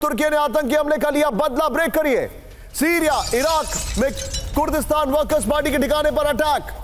तुर्की ने आतंकी हमले का लिया बदला, ब्रेक करिए। सीरिया इराक में कुर्दिस्तान वर्कर्स पार्टी के ठिकाने पर अटैक।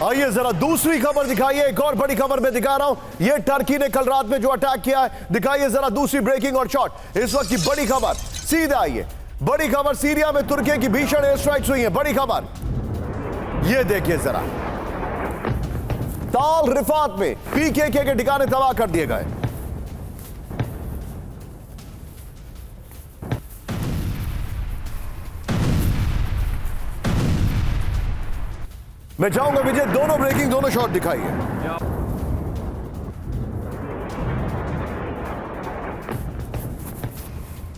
आइए जरा दूसरी खबर दिखाइए। एक और बड़ी खबर मैं दिखा रहा हूं। ये टर्की ने कल रात में जो अटैक किया है, दिखाइए जरा दूसरी ब्रेकिंग और शॉट। इस वक्त की बड़ी खबर सीधा आइए। बड़ी खबर, सीरिया में तुर्की की भीषण एयर स्ट्राइक्स हुई है। बड़ी खबर ये देखिए जरा। ताल रिफात में पीकेके के ठिकाने तबाह कर दिए गए। मैं चाहूंगा विजय दोनों ब्रेकिंग, दोनों शॉट दिखाइए।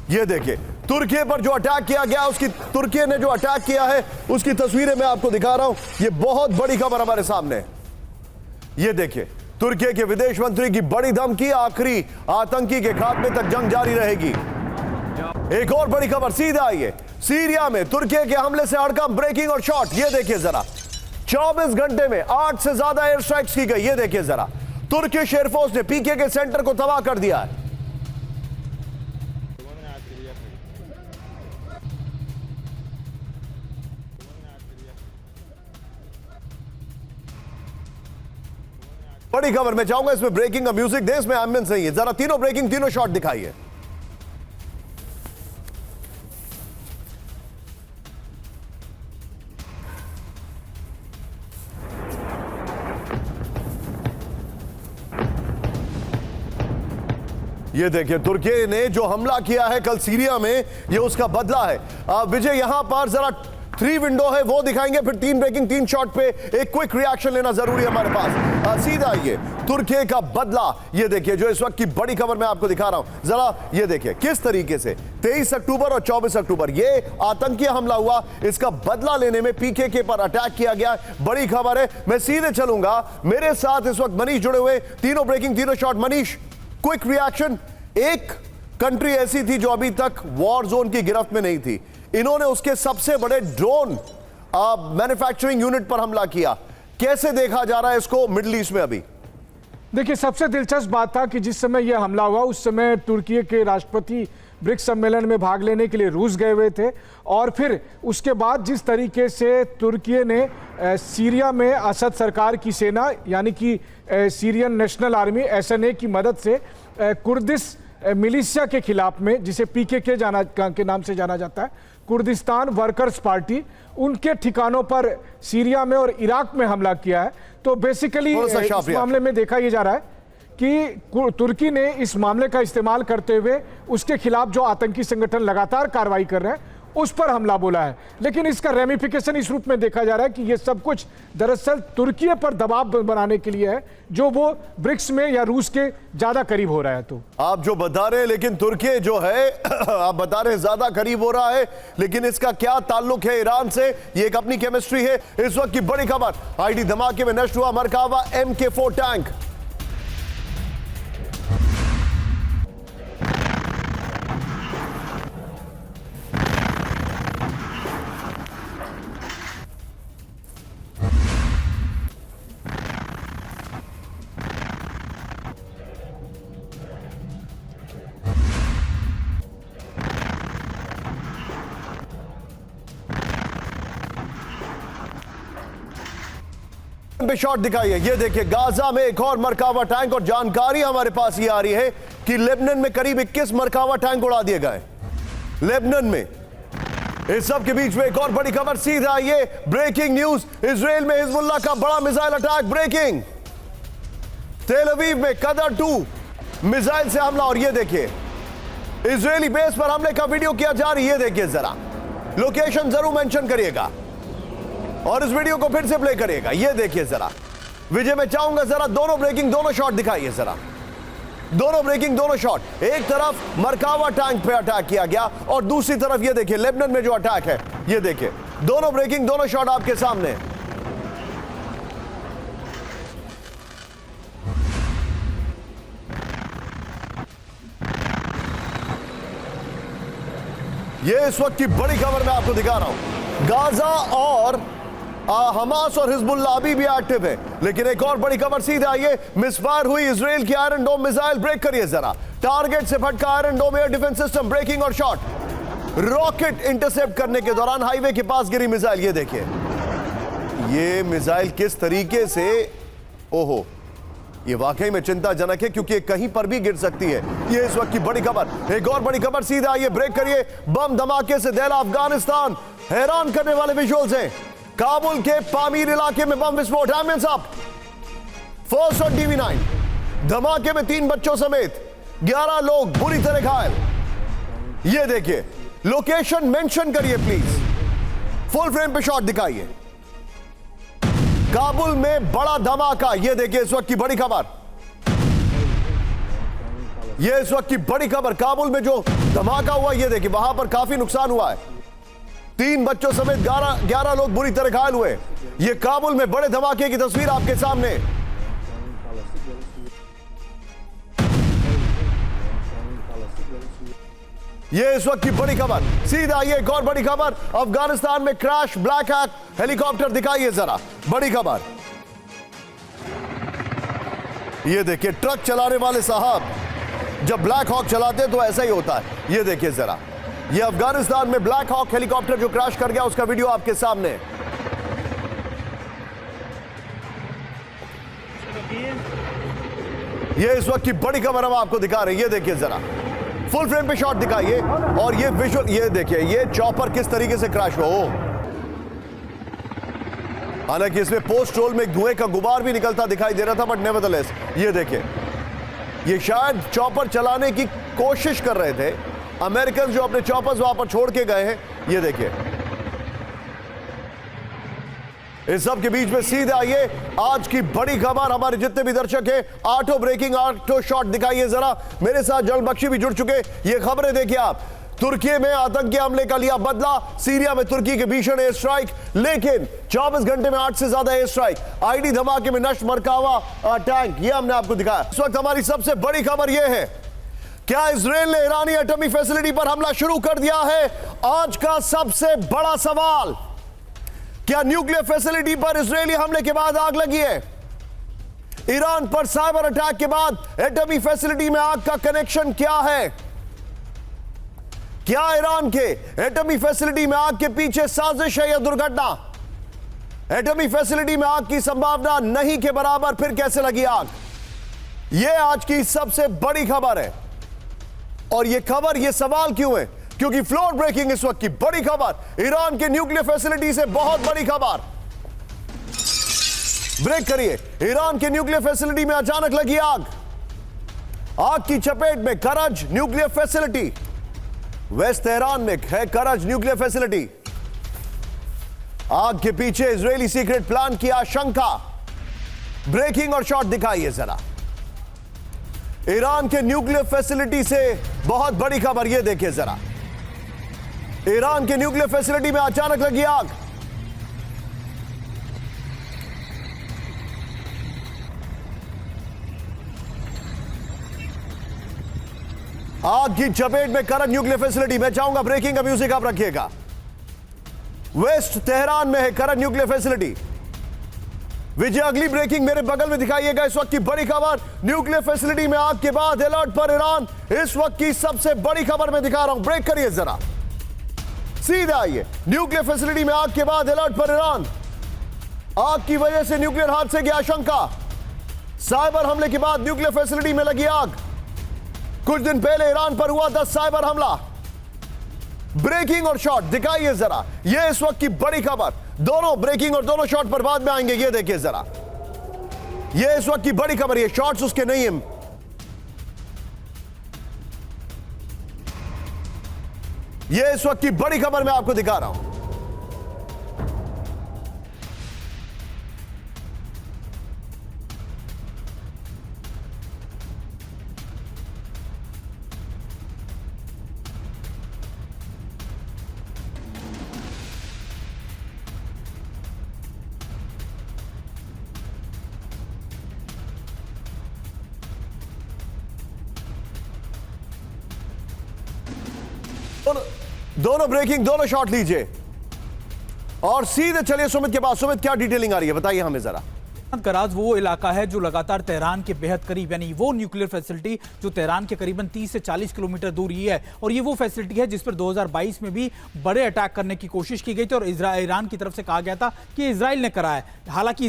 ये देखिए तुर्की पर जो अटैक किया गया, उसकी तुर्की ने जो अटैक किया है उसकी तस्वीरें मैं आपको दिखा रहा हूं। ये बहुत बड़ी खबर हमारे सामने। ये देखिए तुर्की के विदेश मंत्री की बड़ी धमकी, आखिरी आतंकी के खात्मे तक जंग जारी रहेगी। एक और बड़ी खबर सीधा आइए। सीरिया में तुर्की के हमले से हड़कंप, ब्रेकिंग और शॉट। ये देखिए जरा 24 घंटे में 8 से ज्यादा एयर स्ट्राइक्स की गई। ये देखिए जरा तुर्किश एयरफोर्स ने पीके के सेंटर को तबाह कर दिया है। बड़ी खबर, मैं चाहूंगा इसमें ब्रेकिंग का म्यूजिक दे, इसमें एम्बियंस नहीं है। जरा तीनों ब्रेकिंग, तीनों शॉट दिखाइए। ये देखिए तुर्की ने जो हमला किया है कल सीरिया में, ये उसका बदला है। विजय यहां पर जरा 3 विंडो है वो दिखाएंगे, फिर 3 ब्रेकिंग, 3 शॉट पे एक क्विक रिएक्शन लेना जरूरी है हमारे पास। सीधा ये तुर्की का बदला। ये देखिए जो इस वक्त की बड़ी खबर मैं आपको दिखा रहा हूं। जरा ये देखिए किस तरीके से 23 अक्टूबर और 24 अक्टूबर ये आतंकी हमला हुआ, इसका बदला लेने में पीकेके पर अटैक किया गया। बड़ी खबर है। मैं सीधे चलूंगा, मेरे साथ इस वक्त मनीष जुड़े हुए। तीनों ब्रेकिंग, तीनों शॉट। Manish, quick reaction. एक कंट्री ऐसी थी जो अभी तक वॉर जोन की गिरफ्त में नहीं थी, इन्होंने उसके सबसे बड़े ड्रोन मैन्युफैक्चरिंग यूनिट पर हमला किया। कैसे देखा जा रहा है इसको मिडिल ईस्ट में अभी? देखिए सबसे दिलचस्प बात था कि जिस समय यह हमला हुआ उस समय तुर्की के राष्ट्रपति ब्रिक्स सम्मेलन में भाग लेने के लिए रूस गए हुए थे, और फिर उसके बाद जिस तरीके से तुर्की ने सीरिया में असद सरकार की सेना यानी कि सीरियन नेशनल आर्मी एसएनए की मदद से कुर्दिश मिलिशिया के खिलाफ में, जिसे पीकेके के नाम से जाना जाता है, कुर्दिस्तान वर्कर्स पार्टी, उनके ठिकानों पर सीरिया में और इराक में हमला किया है। तो बेसिकली इस मामले में देखा यह जा रहा है कि तुर्की ने इस मामले का इस्तेमाल करते हुए उसके खिलाफ जो आतंकी संगठन लगातार कार्रवाई कर रहे हैं उस पर हमला बोला है। लेकिन इसका रेमिफिकेशन इस रूप में देखा जा रहा है कि यह सब कुछ दरअसल तुर्की पर दबाव बनाने के लिए है, जो वो ब्रिक्स में या रूस के ज्यादा करीब हो रहा है। तो आप जो बता रहे हैं, लेकिन तुर्की जो है आप बता रहे हैं ज्यादा करीब हो रहा है, लेकिन इसका क्या ताल्लुक है ईरान से? ये एक अपनी केमिस्ट्री है। इस वक्त की बड़ी खबर, आईडी धमाके में नष्ट हुआ मरकावा MK4 टैंक। पे शॉट दिखाइए। ये देखिए गाजा में एक और मरकावा टैंक, और जानकारी हमारे पास ये आ रही है कि लेबनान में करीब 21 मरकावा टैंक उड़ा दिए गए। लेबनान में इस सब के बीच में एक और बड़ी खबर सीधा ये ब्रेकिंग न्यूज, इजराइल में हिजबुल्लाह का बड़ा मिसाइल अटैक ब्रेकिंग। तेल अवीव में कदर 2 मिसाइल से हमला, और ये देखिए इजरायली बेस पर हमले का वीडियो किया जा रही है। ये देखिए जरा, लोकेशन जरूर मेंशन करिएगा और इस वीडियो को फिर से प्ले करिएगा। ये देखिए जरा विजय, मैं चाहूंगा जरा दोनों ब्रेकिंग दोनों शॉट दिखाइए जरा, दोनों ब्रेकिंग दोनों शॉट। एक तरफ मरकावा टैंक पे अटैक किया गया और दूसरी तरफ ये देखिए लेबनान में जो अटैक है। ये देखिए दोनों ब्रेकिंग दोनों शॉट आपके सामने। ये इस वक्त की बड़ी खबर मैं आपको दिखा रहा हूं। गाजा और हमास और हिजबुल्लाह अभी भी एक्टिव है, लेकिन एक और बड़ी खबर सीधे आई है। मिसफायर हुई इजराइल की आयरन डोम मिसाइल, ब्रेक करिए जरा। टारगेट से फटका आयरन डोम एयर डिफेंस सिस्टम, ब्रेकिंग और शॉट। रॉकेट इंटरसेप्ट करने के दौरान हाईवे के पास गिरी मिसाइल। ये देखिए ये मिसाइल किस तरीके से, ओहो ये वाकई में चिंताजनक है क्योंकि कहीं पर भी गिर सकती है। ये इस वक्त की बड़ी खबर। एक और बड़ी खबर सीधा आई है, ब्रेक करिए। बम धमाके से दहला अफगानिस्तान, हैरान करने वाले विजुअल्स हैं। काबुल के पामीर इलाके में बम विस्फोट, हैंड्स अप। फर्स्ट और TV9 धमाके में 3 बच्चों समेत 11 लोग बुरी तरह घायल। ये देखिए लोकेशन मेंशन करिए प्लीज, फुल फ्रेम पे शॉट दिखाइए। काबुल में बड़ा धमाका, ये देखिए इस वक्त की बड़ी खबर। ये इस वक्त की बड़ी खबर, काबुल में जो धमाका हुआ ये देखिए, वहां पर काफी नुकसान हुआ है। 3 बच्चों समेत 11 लोग बुरी तरह घायल हुए। ये काबुल में बड़े धमाके की तस्वीर आपके सामने। ये इस वक्त की बड़ी खबर सीधा ये एक और बड़ी खबर, अफगानिस्तान में क्रैश ब्लैक हैक हेलीकॉप्टर, दिखाइए जरा बड़ी खबर। ये देखिए ट्रक चलाने वाले साहब जब ब्लैक हॉक चलाते हैं तो ऐसा ही होता है। ये देखिए जरा, ये अफगानिस्तान में ब्लैक हॉक हेलीकॉप्टर जो क्रैश कर गया उसका वीडियो आपके सामने। ये इस वक्त की बड़ी खबर हम आपको दिखा रहे हैं। ये देखिए जरा फुल फ्रेम पे शॉट दिखाइए और ये विजुअल, ये देखिए ये चॉपर किस तरीके से क्रैश हुआ। हालांकि इसमें पोस्ट रोल में धुएं का गुबार भी निकलता दिखाई दे रहा था, बट नेवरदलेस ये देखिए, ये शायद चॉपर चलाने की कोशिश कर रहे थे अमेरिकन जो अपने चॉपर्स वहां पर छोड़ के गए हैं। ये देखिए इस सब के बीच में सीधे आइए आज की बड़ी खबर। हमारे जितने भी दर्शक हैं ऑटो ब्रेकिंग ऑटो शॉट दिखाइए जरा। मेरे साथ जलबख्शी भी जुड़ चुके। ये खबरें देखिए आप, तुर्की में आतंकी हमले का लिया बदला, सीरिया में तुर्की के भीषण एयर स्ट्राइक, लेकिन 24 घंटे में 8 से ज्यादा एयर स्ट्राइक, आईडी धमाके में नष्ट मरकावा टैंक, ये हमने आपको दिखाया। इस वक्त हमारी सबसे बड़ी खबर यह है, क्या इजराइल ने ईरानी एटॉमिक फैसिलिटी पर हमला शुरू कर दिया है? आज का सबसे बड़ा सवाल, क्या न्यूक्लियर फैसिलिटी पर इजरायली हमले के बाद आग लगी है? ईरान पर साइबर अटैक के बाद एटॉमिक फैसिलिटी में आग का कनेक्शन क्या है? क्या ईरान के एटॉमिक फैसिलिटी में आग के पीछे साजिश है या दुर्घटना? एटॉमिक फैसिलिटी में आग की संभावना नहीं के बराबर, फिर कैसे लगी आग? यह आज की सबसे बड़ी खबर है। और यह खबर, यह सवाल क्यों है? क्योंकि फ्लोर ब्रेकिंग इस वक्त की बड़ी खबर, ईरान के न्यूक्लियर फैसिलिटी से बहुत बड़ी खबर। ब्रेक करिए, ईरान के न्यूक्लियर फैसिलिटी में अचानक लगी आग। आग की चपेट में करज न्यूक्लियर फैसिलिटी, वेस्ट तेहरान में है करज न्यूक्लियर फैसिलिटी। आग के पीछे इजरायली सीक्रेट प्लान की आशंका। ब्रेकिंग और शॉट दिखाइए जरा। ईरान के न्यूक्लियर फैसिलिटी से बहुत बड़ी खबर, यह देखिए जरा, ईरान के न्यूक्लियर फैसिलिटी में अचानक लगी आग। आग की चपेट में करंट न्यूक्लियर फैसिलिटी। मैं चाहूंगा ब्रेकिंग का म्यूजिक आप रखिएगा। वेस्ट तेहरान में है करंट न्यूक्लियर फैसिलिटी। विजय अगली ब्रेकिंग मेरे बगल में दिखाइएगा। इस वक्त की बड़ी खबर, न्यूक्लियर फैसिलिटी में आग के बाद अलर्ट पर ईरान। इस वक्त की सबसे बड़ी खबर मैं दिखा रहा हूं, ब्रेक करिए जरा, सीधा आइए। न्यूक्लियर फैसिलिटी में आग के बाद अलर्ट पर ईरान। आग की वजह से न्यूक्लियर हादसे की आशंका। साइबर हमले के बाद न्यूक्लियर फैसिलिटी में लगी आग। कुछ दिन पहले ईरान पर हुआ था साइबर हमला। ब्रेकिंग और शॉट दिखाइए जरा, ये इस वक्त की बड़ी खबर। दोनों ब्रेकिंग और दोनों शॉट पर बाद में आएंगे। ये देखिए जरा, ये इस वक्त की बड़ी खबर। ये शॉट्स उसके नहीं हैं। ये इस वक्त की बड़ी खबर मैं आपको दिखा रहा हूं। दोनों ब्रेकिंग, दोनों शॉट लीजिए और सीधे चलिए सुमित के पास। सुमित, क्या डिटेलिंग आ रही है, बताइए हमें जरा। कराज वो इलाका है जो लगातार तेहरान के बेहद करीब, यानी वो न्यूक्लियर फैसिलिटी जो तेहरान के करीबन 30 से 40 किलोमीटर दूर ही है। और ये वो फैसिलिटी है जिस पर 2022 में भी बड़े अटैक करने की कोशिश की गई थी और ईरान की तरफ से कहा गया था कि इजराइल ने करा है। हालांकि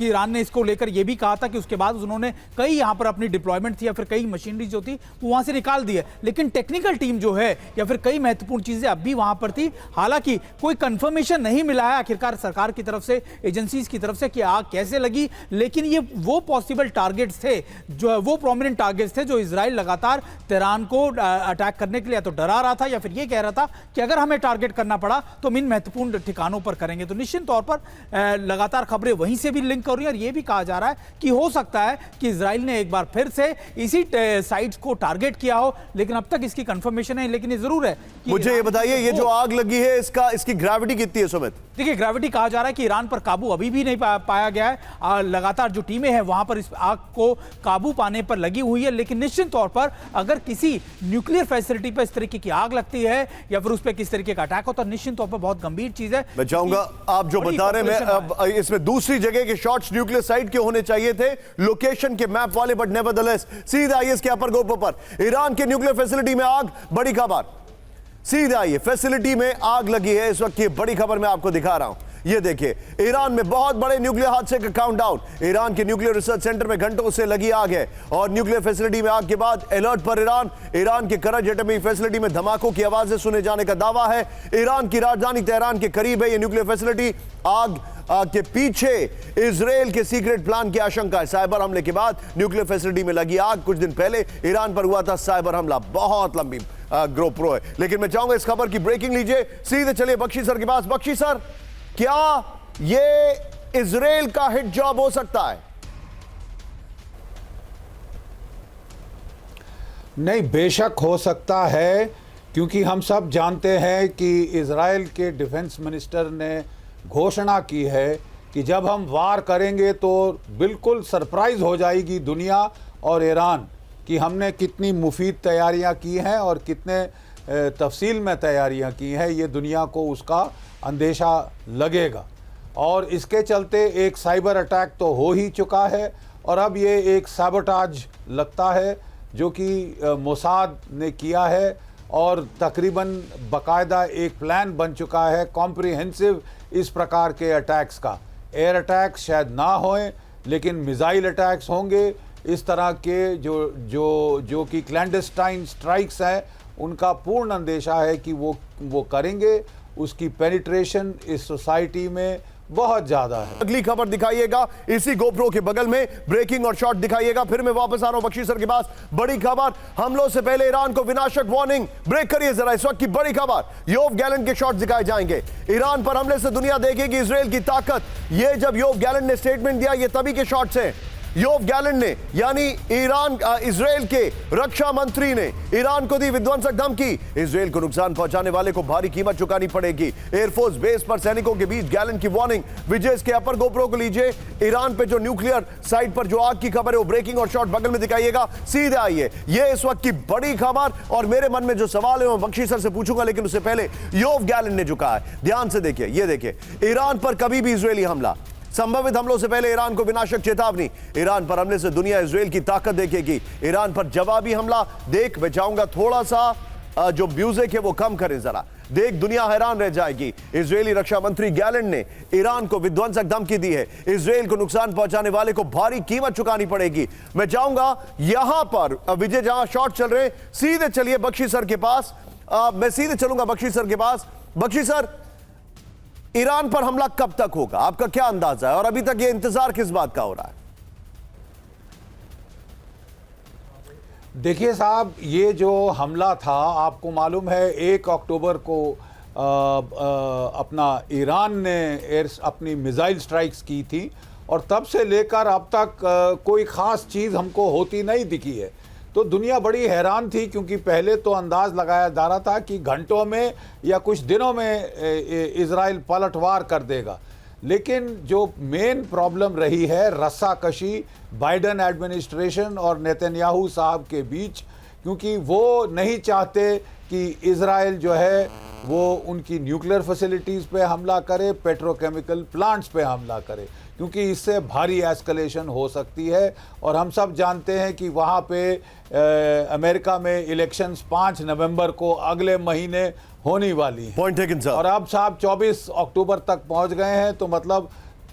ईरान ने इसको लेकर यह भी कहा था कि उसके बाद उन्होंने कई यहां पर अपनी डिप्लॉयमेंट थी या फिर कई मशीनरी जो थी वो वहां से निकाल दी है, लेकिन टेक्निकल टीम जो है या फिर कई महत्वपूर्ण चीजें अब भी वहां पर थी। हालांकि कोई कंफर्मेशन नहीं मिला है आखिरकार सरकार की तरफ से, एजेंसीज की तरफ से कि आग कैसे लगी, लेकिन ये वो पॉसिबल टारगेट्स थे, जो वो प्रोमिनेंट टारगेट्स थे जो इजराइल लगातार तेहरान को अटैक करने के लिए तो डरा रहा था या फिर ये कह रहा था कि अगर हमें टारगेट करना पड़ा तो हम इन महत्वपूर्ण ठिकानों पर करेंगे। तो निश्चित तौर पर लगातार खबरें वहीं से भी लिंक हो रही है और ये भी कहा जा रहा है कि हो सकता है कि इजराइल ने एक बार फिर से इसी साइट्स को टारगेट किया हो, लेकिन अब तक इसकी कंफर्मेशन है। लेकिन ये जरूर है कि मुझे ये बताइए, ये जो आग लगी है इसकी ग्रेविटी कितनी है सुमित? देखिए, ग्रेविटी कहा जा रहा है कि ईरान पर काबू अभी भी नहीं पाया गया है। लगातार जो टीमें हैं वहां पर इस आग को काबू पाने पर लगी हुई है, लेकिन निश्चित तौर पर अगर किसी न्यूक्लियर फैसिलिटी पर इस तरीके की आग लगती है या फिर उस पर किस तरीके का अटैक होता है, निश्चित तौर पर बहुत गंभीर चीज है। मैं चाहूंगा आप जो बता रहे हैं, मैं इसमें दूसरी जगह के शॉट्स न्यूक्लियर साइट के होने चाहिए थे, लोकेशन के मैप वाले, बट नेवरदलेस सीधे आइए इसके अपर गोप्रो पर। ईरान के न्यूक्लियर फैसिलिटी में आग, बड़ी खबर। सीधे आइए, फैसिलिटी में आग लगी है इस वक्त की बड़ी खबर मैं आपको दिखा रहा हूं। ये देखिए, ईरान में बहुत बड़े न्यूक्लियर हादसे का काउंटडाउन। ईरान के न्यूक्लियर रिसर्च सेंटर में घंटों से लगी आग है और न्यूक्लियर फैसिलिटी में आग के बाद अलर्ट पर ईरान। ईरान के करज एटमी फैसिलिटी में धमाकों की आवाजें सुने जाने का दावा है। ईरान की राजधानी तेहरान के करीब है ये न्यूक्लियर फैसिलिटी। आग के पीछे इजराइल के सीक्रेट प्लान की आशंका है। साइबर हमले के बाद न्यूक्लियर फैसिलिटी में लगी आग। कुछ दिन पहले ईरान पर हुआ था साइबर हमला। बहुत लंबी गोप्रो है, लेकिन मैं चाहूंगा इस खबर की ब्रेकिंग लीजिए। सीधे चलिए बख्शी सर के पास। बख्शी सर, क्या ये इजराइल का हिट जॉब हो सकता है? नहीं, बेशक हो सकता है, क्योंकि हम सब जानते हैं कि इजराइल के डिफेंस मिनिस्टर ने घोषणा की है कि जब हम वार करेंगे तो बिल्कुल सरप्राइज हो जाएगी दुनिया और ईरान कि हमने कितनी मुफीद तैयारियां की हैं और कितने तफसील में तैयारियां की हैं। ये दुनिया को उसका अंदेशा लगेगा और इसके चलते एक साइबर अटैक तो हो ही चुका है और अब ये एक साबोटाज लगता है जो कि मोसाद ने किया है और तकरीबन बाकायदा एक प्लान बन चुका है कॉम्प्रिहेंसिव इस प्रकार के अटैक्स का। एयर अटैक्स शायद ना होएं, लेकिन मिसाइल अटैक्स होंगे। इस तरह के जो कि क्लैंडस्टाइन स्ट्राइक्स हैं, उनका पूर्ण अंदेशा है कि वो करेंगे। उसकी पेनिट्रेशन इस सोसाइटी में बहुत ज्यादा है। अगली खबर दिखाइएगा, इसी गोप्रो के बगल में ब्रेकिंग और शॉट दिखाइएगा। फिर मैं वापस आ रहा हूं बख्शी सर के पास। बड़ी खबर, हमलों से पहले ईरान को विनाशक वार्निंग। ब्रेक करिए जरा, इस वक्त की बड़ी खबर। योव गैलेंट के शॉट दिखाए जाएंगे। ईरान पर हमले से दुनिया देखेगी इजराइल की ताकत। ये जब योव गैलेंट ने स्टेटमेंट दिया, ये तभी के शॉट्स हैं। योव गैलेंट ने, यानी इजराइल के रक्षा मंत्री ने ईरान को दी विध्वंसक धमकी। इजराइल को नुकसान पहुंचाने वाले को भारी कीमत चुकानी पड़ेगी। एयरफोर्स बेस पर सैनिकों के बीच गैलेंट की वार्निंग। विजय, इसके अपर गोप्रो को लीजिए। ईरान पे जो न्यूक्लियर साइट पर जो आग की खबर है वो ब्रेकिंग और शॉट बगल में दिखाइएगा। सीधे आइए, ये इस वक्त की बड़ी खबर और मेरे मन में जो सवाल है मैं बख्शी सर से पूछूंगा, लेकिन उससे पहले योव गैलेंट ने जो कहा है ध्यान से देखिए। ये देखिए, ईरान पर कभी भी इजरायली हमला, संभवित हमलों से पहले ईरान को विनाशक चेतावनी। ईरान पर हमले से दुनिया इजराइल की ताकत देखेगी। ईरान पर जवाबी हमला। देख, मैं चाहूंगा थोड़ा सा जो म्यूजिक है वो कम करें जरा। देख, दुनिया हैरान रह जाएगी। इजरायली रक्षा मंत्री गैलेंट ने ईरान को विध्वंसक धमकी दी है। इजराइल को नुकसान पहुंचाने वाले को भारी कीमत चुकानी पड़ेगी। मैं चाहूंगा यहां पर विजय, जहां शॉट चल रहे हैं, सीधे चलिए बख्शी सर के पास मैं सीधे चलूंगा बख्शी सर के पास। बख्शी सर, ईरान पर हमला कब तक होगा, आपका क्या अंदाजा है, और अभी तक ये इंतजार किस बात का हो रहा है? देखिए साहब, ये जो हमला था, आपको मालूम है 1 अक्टूबर को अपना ईरान ने अपनी मिसाइल स्ट्राइक्स की थी, और तब से लेकर अब तक कोई ख़ास चीज़ हमको होती नहीं दिखी है। तो दुनिया बड़ी हैरान थी, क्योंकि पहले तो अंदाज़ लगाया जा रहा था कि घंटों में या कुछ दिनों में इजराइल पलटवार कर देगा। लेकिन जो मेन प्रॉब्लम रही है रस्साकशी बाइडन एडमिनिस्ट्रेशन और नेतन्याहू साहब के बीच, क्योंकि वो नहीं चाहते कि इजराइल जो है वो उनकी न्यूक्लियर फैसिलिटीज़ पे हमला करे, पेट्रोकेमिकल प्लांट्स पे हमला करे, क्योंकि इससे भारी एस्केलेशन हो सकती है। और हम सब जानते हैं कि वहाँ पे अमेरिका में इलेक्शंस 5 नवंबर को अगले महीने होने वाली हैं। Point taken sir. और अब साहब 24 अक्टूबर तक पहुँच गए हैं, तो मतलब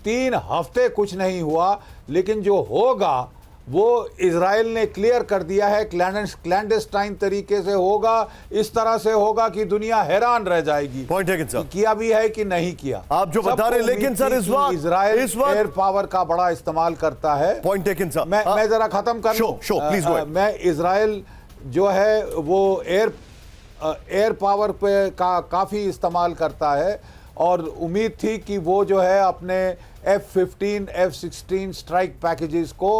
3 हफ्ते कुछ नहीं हुआ। लेकिन जो होगा वो इजराइल ने क्लियर कर दिया है, क्लैंडस्टाइन तरीके से होगा, इस तरह से होगा कि दुनिया हैरान रह जाएगी। Point taken sir. किया भी है कि नहीं किया, आप जो बता रहे हैं, लेकिन सर इस वक्त इजराइल एयर पावर का बड़ा इस्तेमाल करता है। Point taken sir. मैं जरा खत्म कर लूं। Please go. मैं इजराइल जो है वो एयर पावर पे काफी इस्तेमाल करता है, और उम्मीद थी कि वो जो है अपने F-15 F-16 स्ट्राइक पैकेजेस को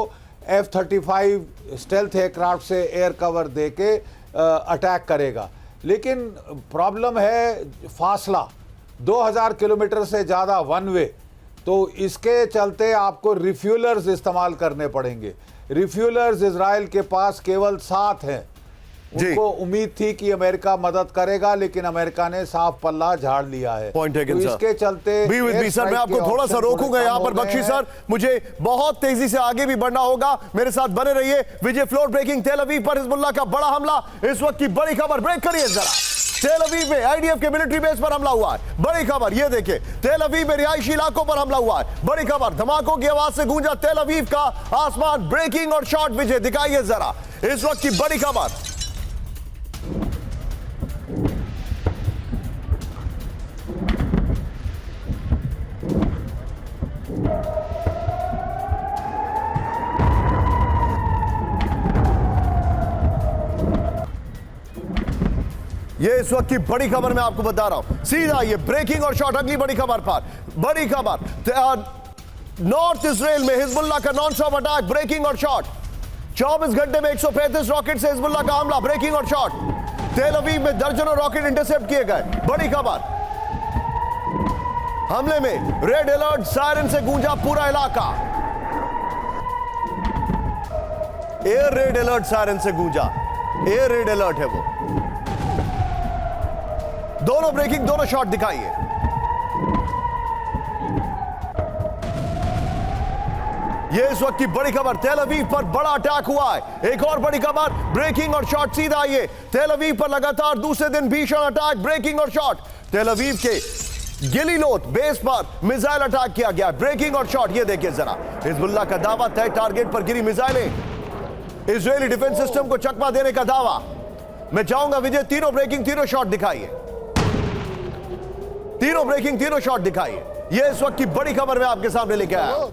F-35 स्टेल्थ एयरक्राफ्ट से एयर कवर देके अटैक करेगा। लेकिन प्रॉब्लम है फासला 2000 किलोमीटर से ज़्यादा वन वे, तो इसके चलते आपको रिफ्यूलर्स इस्तेमाल करने पड़ेंगे। रिफ्यूलर्स इजराइल के पास केवल 7 हैं। उनको उम्मीद थी कि अमेरिका मदद करेगा, लेकिन अमेरिका ने साफ पल्ला झाड़ लिया है। पॉइंट टेकन तो सर। इसके चलते सर, मैं आपको थोड़ा सा रोकूंगा यहाँ पर बख्शी सर, मुझे बहुत तेजी से आगे भी बढ़ना होगा, मेरे साथ बने रहिए। विजय, फ्लोर ब्रेकिंग, तेल अवीव पर हिजबुल्लाह का बड़ा हमला, इस वक्त की बड़ी खबर, ब्रेक करिए जरा। तेल अवीव में आईडीएफ के मिलिट्री बेस पर हमला हुआ है, बड़ी खबर ये देखिए। तेल अवीव में रिहायशी इलाकों पर हमला हुआ है, बड़ी खबर। धमाकों की आवाज से गूंजा तेल अवीव का आसमान, ब्रेकिंग और शॉट। विजय दिखाइए जरा इस वक्त की बड़ी खबर। ये इस वक्त की बड़ी खबर मैं आपको बता रहा हूं, सीधा ये ब्रेकिंग और शॉट। अगली बड़ी खबर पर, बड़ी खबर, नॉर्थ इजराइल में हिजबुल्लाह का नॉन स्टॉप अटैक, ब्रेकिंग और शॉट। 24 घंटे में 135 रॉकेट से हिजबुल्लाह का हमला, ब्रेकिंग और शॉट। तेल अवीव में दर्जनों रॉकेट इंटरसेप्ट किए गए, बड़ी खबर। हमले में रेड अलर्ट सायरन से गूंजा पूरा इलाका, एयर रेड अलर्ट सायरन से गूंजा, एयर रेड अलर्ट है वो। दोनों ब्रेकिंग, दोनों शॉट दिखाइए। ये इस वक्त की बड़ी खबर, तेल अवीव पर बड़ा अटैक हुआ है। एक और बड़ी खबर, ब्रेकिंग और शॉट, सीधा आइए। तेल अवीव पर लगातार दूसरे दिन भीषण अटैक, ब्रेकिंग और शॉट। तेल अवीव के गिलीलोत बेस पर मिसाइल अटैक किया गया, ब्रेकिंग और शॉट। ये देखिए जरा, हिजबुल्लाह का दावा, तय टारगेट पर गिरी मिसाइलें, इजरायली डिफेंस सिस्टम को चकमा देने का दावा। मैं चाहूंगा विजय, तीनों ब्रेकिंग, तीनों शॉट दिखाइए। तीनों ब्रेकिंग, तीनों शॉट दिखाइए। यह इस वक्त की बड़ी खबर मैं आपके सामने लेके आया।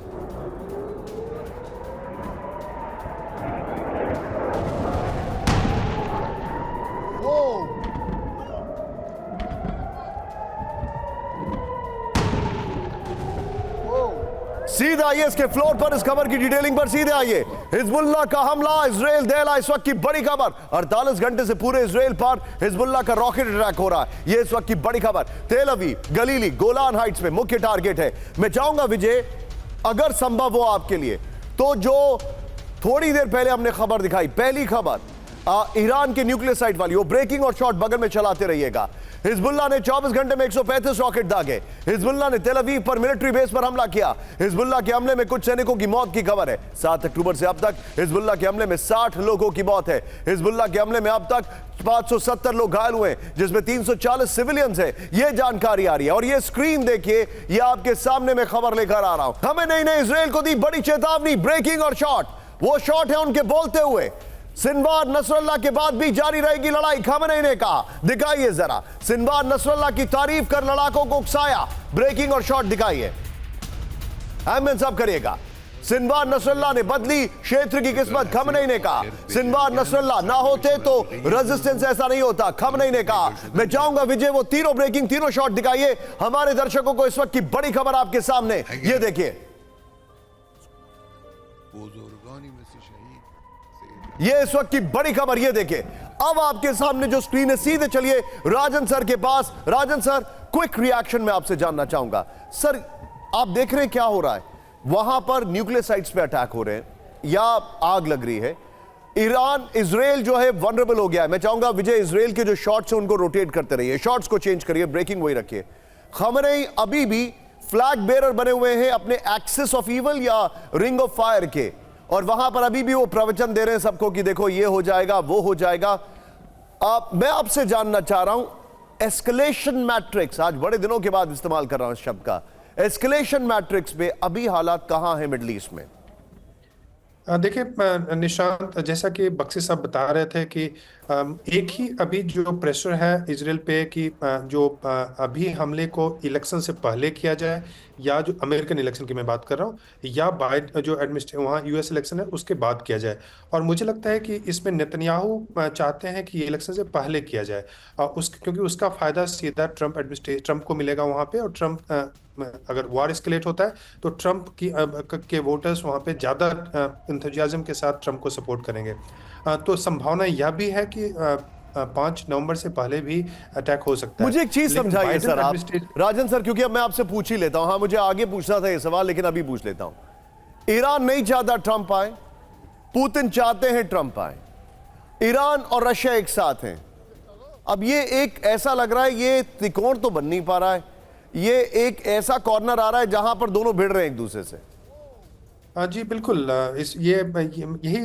सीधे आइए इसके फ्लोर पर, इस खबर की डिटेलिंग पर सीधे आइए। हिजबुल्लाह का हमला, इजराइल देला, इस वक्त की बड़ी खबर। 48 घंटे से पूरे इजराइल पर हिजबुल्लाह का रॉकेट अटैक हो रहा है, यह इस वक्त की बड़ी खबर। तेल अवीव, गलीली, गोलान हाइट्स में मुख्य टारगेट है। मैं चाहूंगा विजय, अगर संभव हो आपके लिए, तो जो थोड़ी देर पहले हमने खबर दिखाई, पहली खबर ईरान के न्यूक्लियर साइट वाली, वो ब्रेकिंग और शॉट बगल में चलाते रहिएगा। हिजबुल्लाह ने 24 घंटे में 135 रॉकेट दागे। हिजबुल्लाह ने तेल अवीव पर मिलिट्री बेस पर हमला किया। हिजबुल्लाह के हमले में कुछ सैनिकों की मौत की खबर है। 7 अक्टूबर से अब तक हिजबुल्लाह के हमले में 60 लोगों की मौत है। हिजबुल्लाह के हमले में अब तक 570 लोग घायल हुए, जिसमें 340 सिविलियंस है। यह जानकारी आ रही है, और ये स्क्रीन देखिए, यह आपके सामने में खबर लेकर आ रहा हूं। हमें नहीं इजराइल को दी बड़ी चेतावनी, ब्रेकिंग और शॉट। वो शॉट है उनके बोलते हुए, सिनवार नसरल्ला के बाद भी जारी रहेगी लड़ाई, खamenei ने कहा। दिखाइए जरा, सिनवार नसरल्ला की तारीफ कर लड़ाकों को उकसाया। ब्रेकिंग और शॉट दिखाइए, अहमद साहब करिएगा। सिनवार नसरल्ला ने बदली क्षेत्र की किस्मत, खamenei ने कहा। सिनवार नसरल्ला ना होते तो रेजिस्टेंस ऐसा नहीं होता, खamenei ने कहा। मैं चाहूंगा विजय वो तीनों ब्रेकिंग, तीनों शॉट दिखाइए हमारे दर्शकों को। इस वक्त की बड़ी खबर आपके सामने, ये देखिए, ये इस वक्त की बड़ी खबर, ये देखिए। अब आपके सामने जो स्क्रीन है, सीधे चलिए राजन सर के पास। राजन सर, क्विक रिएक्शन में आपसे जानना चाहूंगा। सर, आप देख रहे हैं क्या हो रहा है? वहां पर न्यूक्लियर साइट्स पे अटैक हो रहे हैं या आग लग रही है। ईरान, इजराइल जो है वनरेबल हो गया है। मैं चाहूंगा विजय, इजराइल के जो शॉट्स हैं उनको रोटेट करते रहिए, शॉट्स को चेंज करिए, ब्रेकिंग वही रखिए। खamenei अभी भी फ्लैग बेरर बने हुए हैं अपने एक्सिस ऑफ ईवल या रिंग ऑफ फायर के, और वहां पर अभी भी वो प्रवचन दे रहे हैं सबको कि देखो ये हो जाएगा, वो हो जाएगा। मैं आपसे जानना चाह रहा हूं, एस्केलेशन मैट्रिक्स, आज बड़े दिनों के बाद इस्तेमाल कर रहा हूं इस शब्द का, एस्केलेशन मैट्रिक्स पे अभी हालात कहां हैं मिडिल ईस्ट में? देखिए निशांत, जैसा कि बख्शी साहब बता रहे थे कि एक ही अभी जो प्रेशर है इजराइल पे कि जो अभी हमले को इलेक्शन से पहले किया जाए, या जो अमेरिकन इलेक्शन की मैं बात कर रहा हूँ, या बाइडेन जो एडमिनिस्ट्रेशन वहाँ यूएस इलेक्शन है उसके बाद किया जाए। और मुझे लगता है कि इसमें नेतन्याहू चाहते हैं कि इलेक्शन से पहले किया जाए, क्योंकि उसका फायदा सीधा ट्रंप को मिलेगा वहाँ पे। और ट्रंप अगर वार एस्केलेट होता है तो ट्रंप के वोटर्स वहाँ पे ज़्यादा इंथुजियाज्म के साथ ट्रंप को सपोर्ट करेंगे। तो संभावना यह भी है कि 5 नवंबर से पहले भी अटैक हो सकता है। मुझे एक चीज समझाइए सर आप, राजन सर, क्योंकि अब मैं आपसे पूछ ही लेता हूं। हाँ, मुझे आगे पूछना था ये सवाल, लेकिन अभी पूछ लेता हूं। ईरान नहीं चाहता ट्रंप आए, पुतिन चाहते हैं ट्रंप आए, ईरान और रशिया एक साथ हैं। अब ये एक ऐसा लग रहा है, ये त्रिकोण तो बन नहीं पा रहा है, ये एक ऐसा कॉर्नर आ रहा है जहां पर दोनों भिड़ रहे हैं एक दूसरे से। जी बिल्कुल। यही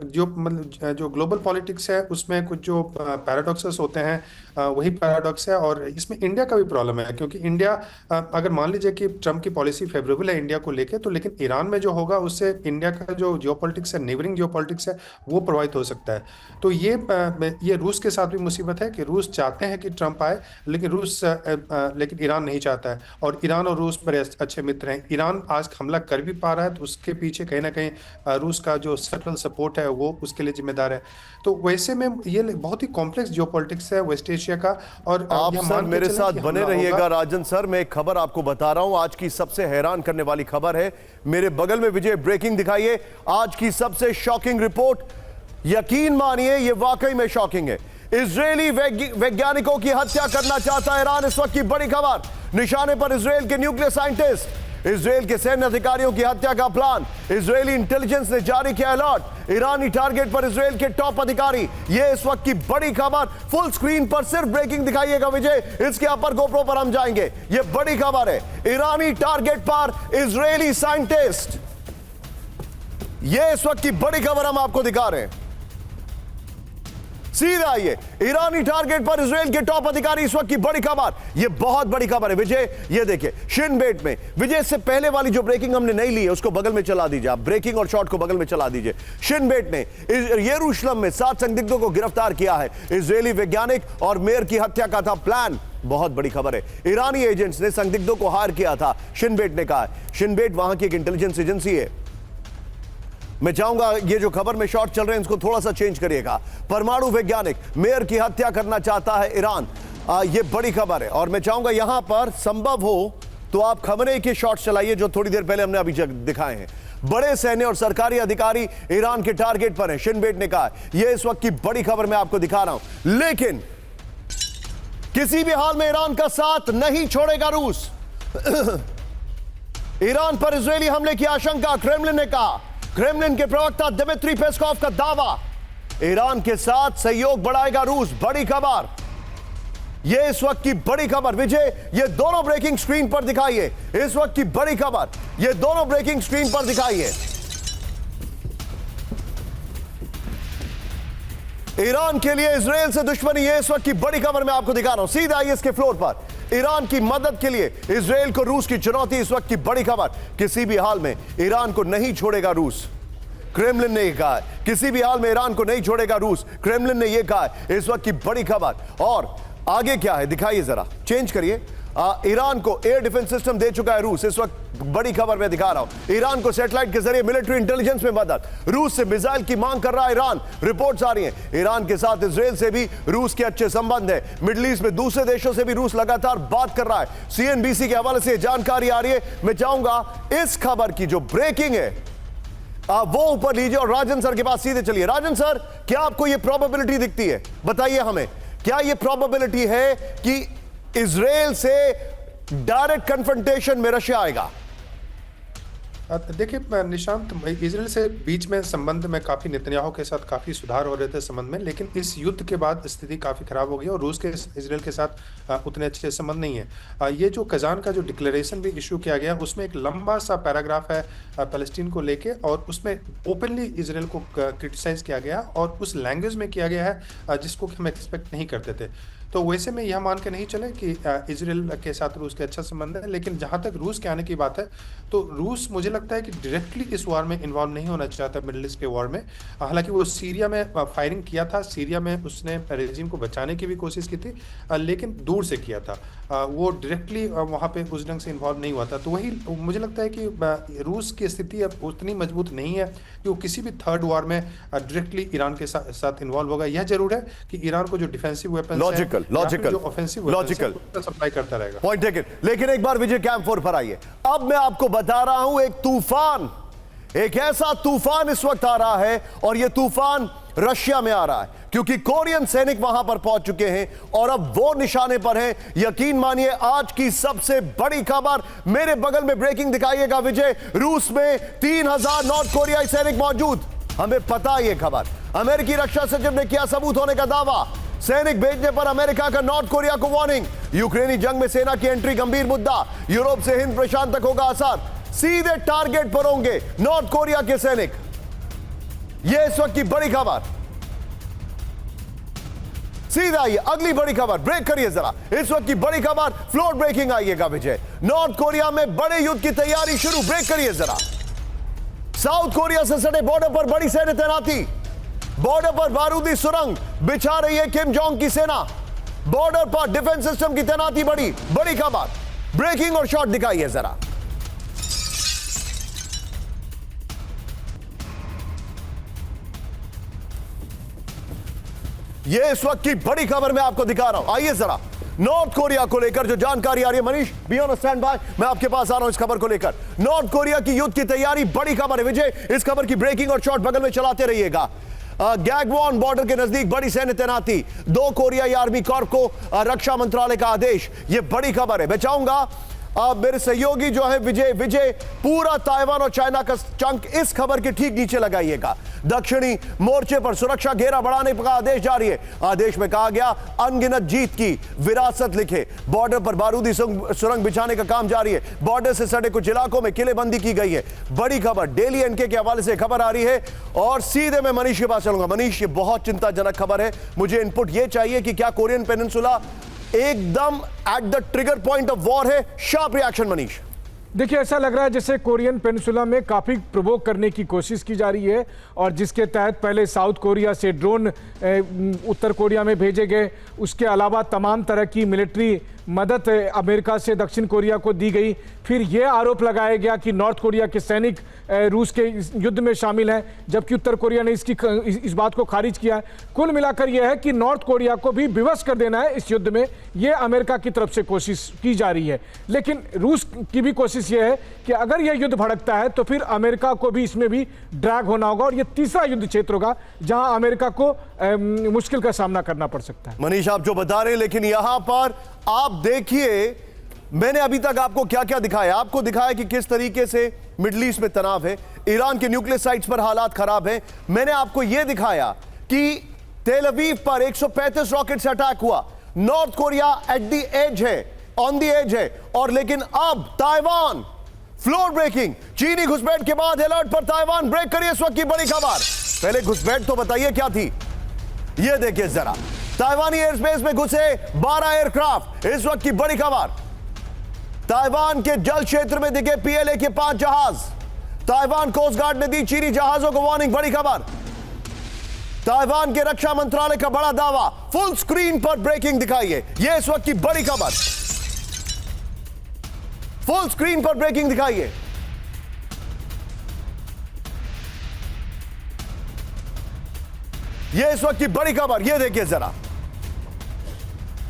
जो मतलब जो ग्लोबल पॉलिटिक्स है उसमें कुछ जो पैराडॉक्सेस होते हैं, वही पैराडॉक्स है। और इसमें इंडिया का भी प्रॉब्लम है, क्योंकि इंडिया, अगर मान लीजिए कि ट्रंप की पॉलिसी फेवरेबल है इंडिया को लेके, तो लेकिन ईरान में जो होगा उससे इंडिया का जो जियोपॉलिटिक्स है, नेबरिंग जियोपॉलिटिक्स है, वो प्रभावित हो सकता है। तो ये रूस के साथ भी मुसीबत है कि रूस चाहते हैं कि ट्रंप आए, लेकिन ईरान नहीं चाहता है। और ईरान और रूस बड़े अच्छे मित्र हैं। ईरान आज हमला कर भी पा रहा है तो उसके पीछे कहीं ना कहीं रूस का जो सेंट्रल सपोर्ट है वो उसके लिए जिम्मेदार है। तो वैसे में ये बहुत ही कॉम्प्लेक्स जियोपॉलिटिक्स है वेस्ट एशिया का। और आप सर मेरे साथ बने रहिएगा। राजन सर, मैं एक खबर आपको बता रहा हूं, आज की सबसे हैरान करने वाली खबर है। मेरे बगल में विजय, ब्रेकिंग दिखाइए, आज की सबसे शॉकिंग रिपोर्ट। यकीन मानिए ये वाकई में शॉकिंग है। इजरायली वैज्ञानिकों की हत्या करना चाहता है ईरान, इस वक्त की बड़ी खबर। निशाने पर इजरायल के न्यूक्लियर साइंटिस्ट, इजरायल के सैन्य अधिकारियों की हत्या का प्लान। इजरायली इंटेलिजेंस ने जारी किया अलर्ट, ईरानी टारगेट पर इजरायल के टॉप अधिकारी। यह इस वक्त की बड़ी खबर। फुल स्क्रीन पर सिर्फ ब्रेकिंग दिखाइएगा विजय, इसके अपर गोप्रो पर हम जाएंगे। यह बड़ी खबर है, ईरानी टारगेट पर इजरायली साइंटिस्ट। यह इस वक्त की बड़ी खबर हम आपको दिखा रहे हैं। सीधा आइए, ईरानी टारगेट पर इजरायल के टॉप अधिकारी, इस वक्त की बड़ी खबर। यह बहुत बड़ी खबर है विजय। ये देखिए शिन बेट में, विजय इससे पहले वाली जो ब्रेकिंग हमने नहीं ली है उसको बगल में चला दीजिए आप, ब्रेकिंग और शॉट को बगल में चला दीजिए। शिन बेट ने यरूशलेम में 7 संदिग्धों को गिरफ्तार किया है। इजरायली वैज्ञानिक और मेयर की हत्या का था प्लान। बहुत बड़ी खबर है, ईरानी एजेंट्स ने संदिग्धों को हायर किया था, शिन बेट ने कहा। शिन बेट वहां की एक इंटेलिजेंस एजेंसी है। मैं चाहूंगा ये जो खबर में शॉट चल रहे हैं इसको थोड़ा सा चेंज करिएगा। परमाणु वैज्ञानिक, मेयर की हत्या करना चाहता है ईरान, ये बड़ी खबर है। और मैं चाहूंगा यहां पर संभव हो तो आप खamenei के शॉट्स चलाइए जो थोड़ी देर पहले हमने अभी दिखाए हैं। बड़े सैन्य और सरकारी अधिकारी ईरान के टारगेट पर हैं, शिन बेट ने कहा। यह इस वक्त की बड़ी खबर मैं आपको दिखा रहा हूं। लेकिन किसी भी हाल में ईरान का साथ नहीं छोड़ेगा रूस। ईरान पर इजरायली हमले की आशंका, क्रेमलिन ने कहा। क्रेमलिन के प्रवक्ता दिमित्री पेस्कोव का दावा, ईरान के साथ सहयोग बढ़ाएगा रूस। बड़ी खबर, यह इस वक्त की बड़ी खबर। विजय, ये दोनों ब्रेकिंग स्क्रीन पर दिखाइए, इस वक्त की बड़ी खबर। ये दोनों ब्रेकिंग स्क्रीन पर दिखाइए। ईरान के लिए इजरायल से दुश्मनी, यह इस वक्त की बड़ी खबर मैं आपको दिखा रहा हूं। सीधा आइए इसके फ्लोर पर। ईरान की मदद के लिए इजरायल को रूस की चुनौती, इस वक्त की बड़ी खबर। किसी भी हाल में ईरान को नहीं छोड़ेगा रूस। क्रेमलिन ने यह कहा है किसी भी हाल में ईरान को नहीं छोड़ेगा रूस, क्रेमलिन ने यह कहा है। इस वक्त की बड़ी खबर। और आगे क्या है दिखाइए जरा, चेंज करिए। ईरान को एयर डिफेंस सिस्टम दे चुका है रूस। इस वक्त बड़ी खबर मैं दिखा रहा हूं, ईरान को सैटेलाइट के जरिए मिलिट्री इंटेलिजेंस में मदद, रूस से मिसाइल की मांग कर रहा है ईरान। रिपोर्ट्स आ रही हैं ईरान के साथ इजराइल से भी रूस के अच्छे संबंध है। मिडिल ईस्ट में दूसरे देशों से भी रूस लगातार बात कर रहा है। सीएनबीसी के हवाले से जानकारी आ रही है। मैं चाहूंगा इस खबर की जो ब्रेकिंग है वो ऊपर लीजिए और राजन सर के पास सीधे चलिए। राजन सर, क्या आपको यह प्रोबेबिलिटी दिखती है? बताइए हमें, क्या यह प्रोबेबिलिटी है कि इजराइल से डायरेक्ट कन्फ्रंटेशन में रशिया आएगा? देखिए निशांत, इजराइल से बीच में संबंध में काफ़ी नेतन्याहू के साथ काफ़ी सुधार हो रहे थे संबंध में, लेकिन इस युद्ध के बाद स्थिति काफ़ी खराब हो गई और रूस के इजराइल के साथ उतने अच्छे संबंध नहीं है। ये जो कजान का जो डिक्लेरेशन भी इशू किया गया उसमें एक लंबा सा पैराग्राफ है पैलेस्टीन को लेके और उसमें ओपनली इजराइल को क्रिटिसाइज किया गया और उस लैंग्वेज में किया गया है जिसको हम एक्सपेक्ट नहीं करते थे। तो वैसे में यह मान के नहीं चले कि इजराइल के साथ रूस के अच्छा संबंध है, लेकिन जहाँ तक रूस के आने की बात है तो रूस मुझे लगता है कि डायरेक्टली इस वॉर में इन्वॉल्व नहीं होना चाहता मिडिल ईस्ट के वॉर में। हालांकि वो सीरिया में फायरिंग किया था, सीरिया में उसने रेजिम को बचाने की भी कोशिश की थी, लेकिन दूर से किया था, वो डायरेक्टली वहाँ पे उस ढंग से इन्वॉल्व नहीं हुआ था। तो वही मुझे लगता है कि रूस की स्थिति अब उतनी मजबूत नहीं है कि वो किसी भी थर्ड वॉर में डायरेक्टली ईरान के साथ इन्वॉल्व होगा। यह जरूर है कि ईरान को जो डिफेंसिव वेपन लॉजिकल सप्लाई करता रहेगा। Point taken. लेकिन एक बार विजय कैंप 4 पर आइए। अब मैं आपको बता रहा हूं एक तूफान, एक ऐसा तूफान इस वक्त आ रहा है और यह तूफान रशिया में आ रहा है क्योंकि कोरियन सैनिक वहां पर पहुंच चुके हैं और अब वो निशाने पर हैं। यकीन मानिए आज की सबसे बड़ी खबर मेरे बगल में ब्रेकिंग दिखाइएगा विजय। रूस में 3000 नॉर्थ कोरियाई सैनिक मौजूद। हमें पता है यह खबर। अमेरिकी रक्षा सचिव ने किया सबूत होने का दावा। सैनिक भेजने पर अमेरिका का नॉर्थ कोरिया को वार्निंग। यूक्रेनी जंग में सेना की एंट्री गंभीर मुद्दा। यूरोप से हिंद प्रशांत तक होगा असर। सीधे टारगेट पर होंगे नॉर्थ कोरिया के सैनिक। यह इस वक्त की बड़ी खबर। सीधा आइए अगली बड़ी खबर, ब्रेक करिए जरा। इस वक्त की बड़ी खबर, फ्लोर ब्रेकिंग आइएगा विजय। नॉर्थ कोरिया में बड़े युद्ध की तैयारी शुरू। ब्रेक करिए जरा। साउथ कोरिया से सटे बॉर्डर पर बड़ी सैन्य तैनाती। बॉर्डर पर बारूदी सुरंग बिछा रही है किम जोंग की सेना। बॉर्डर पर डिफेंस सिस्टम की तैनाती बढ़ी। बड़ी खबर, ब्रेकिंग और शॉट दिखाइए जरा। यह इस वक्त की बड़ी खबर मैं आपको दिखा रहा हूं। आइए जरा नॉर्थ कोरिया को लेकर जो जानकारी आ रही है। Manish be on stand by, मैं आपके पास आ रहा हूं इस खबर को लेकर। नॉर्थ कोरिया की युद्ध की तैयारी, बड़ी खबर है विजय। इस खबर की ब्रेकिंग और शॉट बगल में चलाते रहिएगा। गैगवॉन बॉर्डर के नजदीक बड़ी सैन्य तैनाती। 2 कोरियाई आर्मी कॉर्प को रक्षा मंत्रालय का आदेश। यह बड़ी खबर है। मैं चाहूंगा मेरे सहयोगी जो है विजय पूरा ताइवान और चाइना का चंक इस खबर के ठीक नीचे लगाइएगा। दक्षिणी मोर्चे पर सुरक्षा घेरा बढ़ाने का आदेश जारी है। आदेश में कहा गया अनगिनत जीत की विरासत लिखे। बॉर्डर पर बारूदी सुरंग बिछाने का काम जारी है। बॉर्डर से सटे कुछ इलाकों में किलेबंदी की गई है। बड़ी खबर डेली एनके के हवाले से खबर आ रही है और सीधे मैं मनीष के पास चलूंगा। मनीष, ये बहुत चिंताजनक खबर है। मुझे इनपुट ये चाहिए कि क्या कोरियन पेनिनसुला एकदम at the trigger point of war है? Sharp reaction Manish. देखिए, ऐसा लग रहा है जैसे कोरियन पेनिनसुला में काफ़ी प्रोवोक करने की कोशिश की जा रही है और जिसके तहत पहले साउथ कोरिया से ड्रोन उत्तर कोरिया में भेजे गए। उसके अलावा तमाम तरह की मिलिट्री मदद अमेरिका से दक्षिण कोरिया को दी गई। फिर यह आरोप लगाया गया कि नॉर्थ कोरिया के सैनिक रूस के युद्ध में शामिल हैं, जबकि उत्तर कोरिया ने इस बात को खारिज किया है। कुल मिलाकर यह है कि नॉर्थ कोरिया को भी विवश कर देना है इस युद्ध में, यह अमेरिका की तरफ से कोशिश की जा रही है। लेकिन रूस की भी कोशिश यह है कि अगर यह युद्ध भड़कता है तो फिर अमेरिका को भी इसमें भी ड्रैग होना होगा और यह तीसरा युद्ध क्षेत्र होगा जहां अमेरिका को मुश्किल का सामना करना पड़ सकता है। मनीष, आप जो बता रहे हैं, लेकिन यहां पर आप देखिए मैंने अभी तक आपको क्या क्या दिखाया। आपको दिखाया कि किस तरीके से मिडिल ईस्ट में तनाव है, ईरान के न्यूक्लियर साइट्स पर हालात खराब हैं। मैंने आपको यह दिखाया कि तेल अवीव पर 135 रॉकेट से अटैक हुआ। North Korea at the edge है, ऑन द एज है। और लेकिन अब ताइवान फ्लोर ब्रेकिंग, चीनी घुसपैठ के बाद अलर्ट पर ताइवान। ब्रेक करिए इस वक्त की बड़ी खबर। पहले घुसपैठ तो बताइए क्या थी। यह देखिए जरा, ताइवानी एयर स्पेस में घुसे 12 एयरक्राफ्ट। इस वक्त की बड़ी खबर, ताइवान के जल क्षेत्र में दिखे पीएलए के 5 जहाज। ताइवान कोस्ट गार्ड ने दी चीनी जहाजों को वार्निंग। बड़ी खबर, ताइवान के रक्षा मंत्रालय का बड़ा दावा, फुल स्क्रीन पर ब्रेकिंग दिखाइए। यह इस वक्त की बड़ी खबर, फुल स्क्रीन पर ब्रेकिंग दिखाइए। यह इस वक्त की बड़ी खबर, यह देखिए जरा।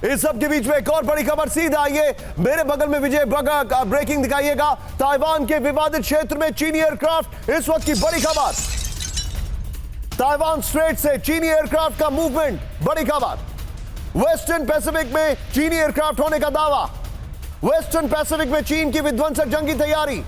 इस सब के बीच में एक और बड़ी खबर, सीधा आइए मेरे बगल में विजय बगा का ब्रेकिंग दिखाइएगा। ताइवान के विवादित क्षेत्र में चीनी एयरक्राफ्ट, इस वक्त की बड़ी खबर। ताइवान स्ट्रेट से चीनी एयरक्राफ्ट का मूवमेंट, बड़ी खबर। वेस्टर्न पैसिफिक में चीनी एयरक्राफ्ट होने का दावा। वेस्टर्न पैसिफिक में चीन की विध्वंसक जंग की तैयारी।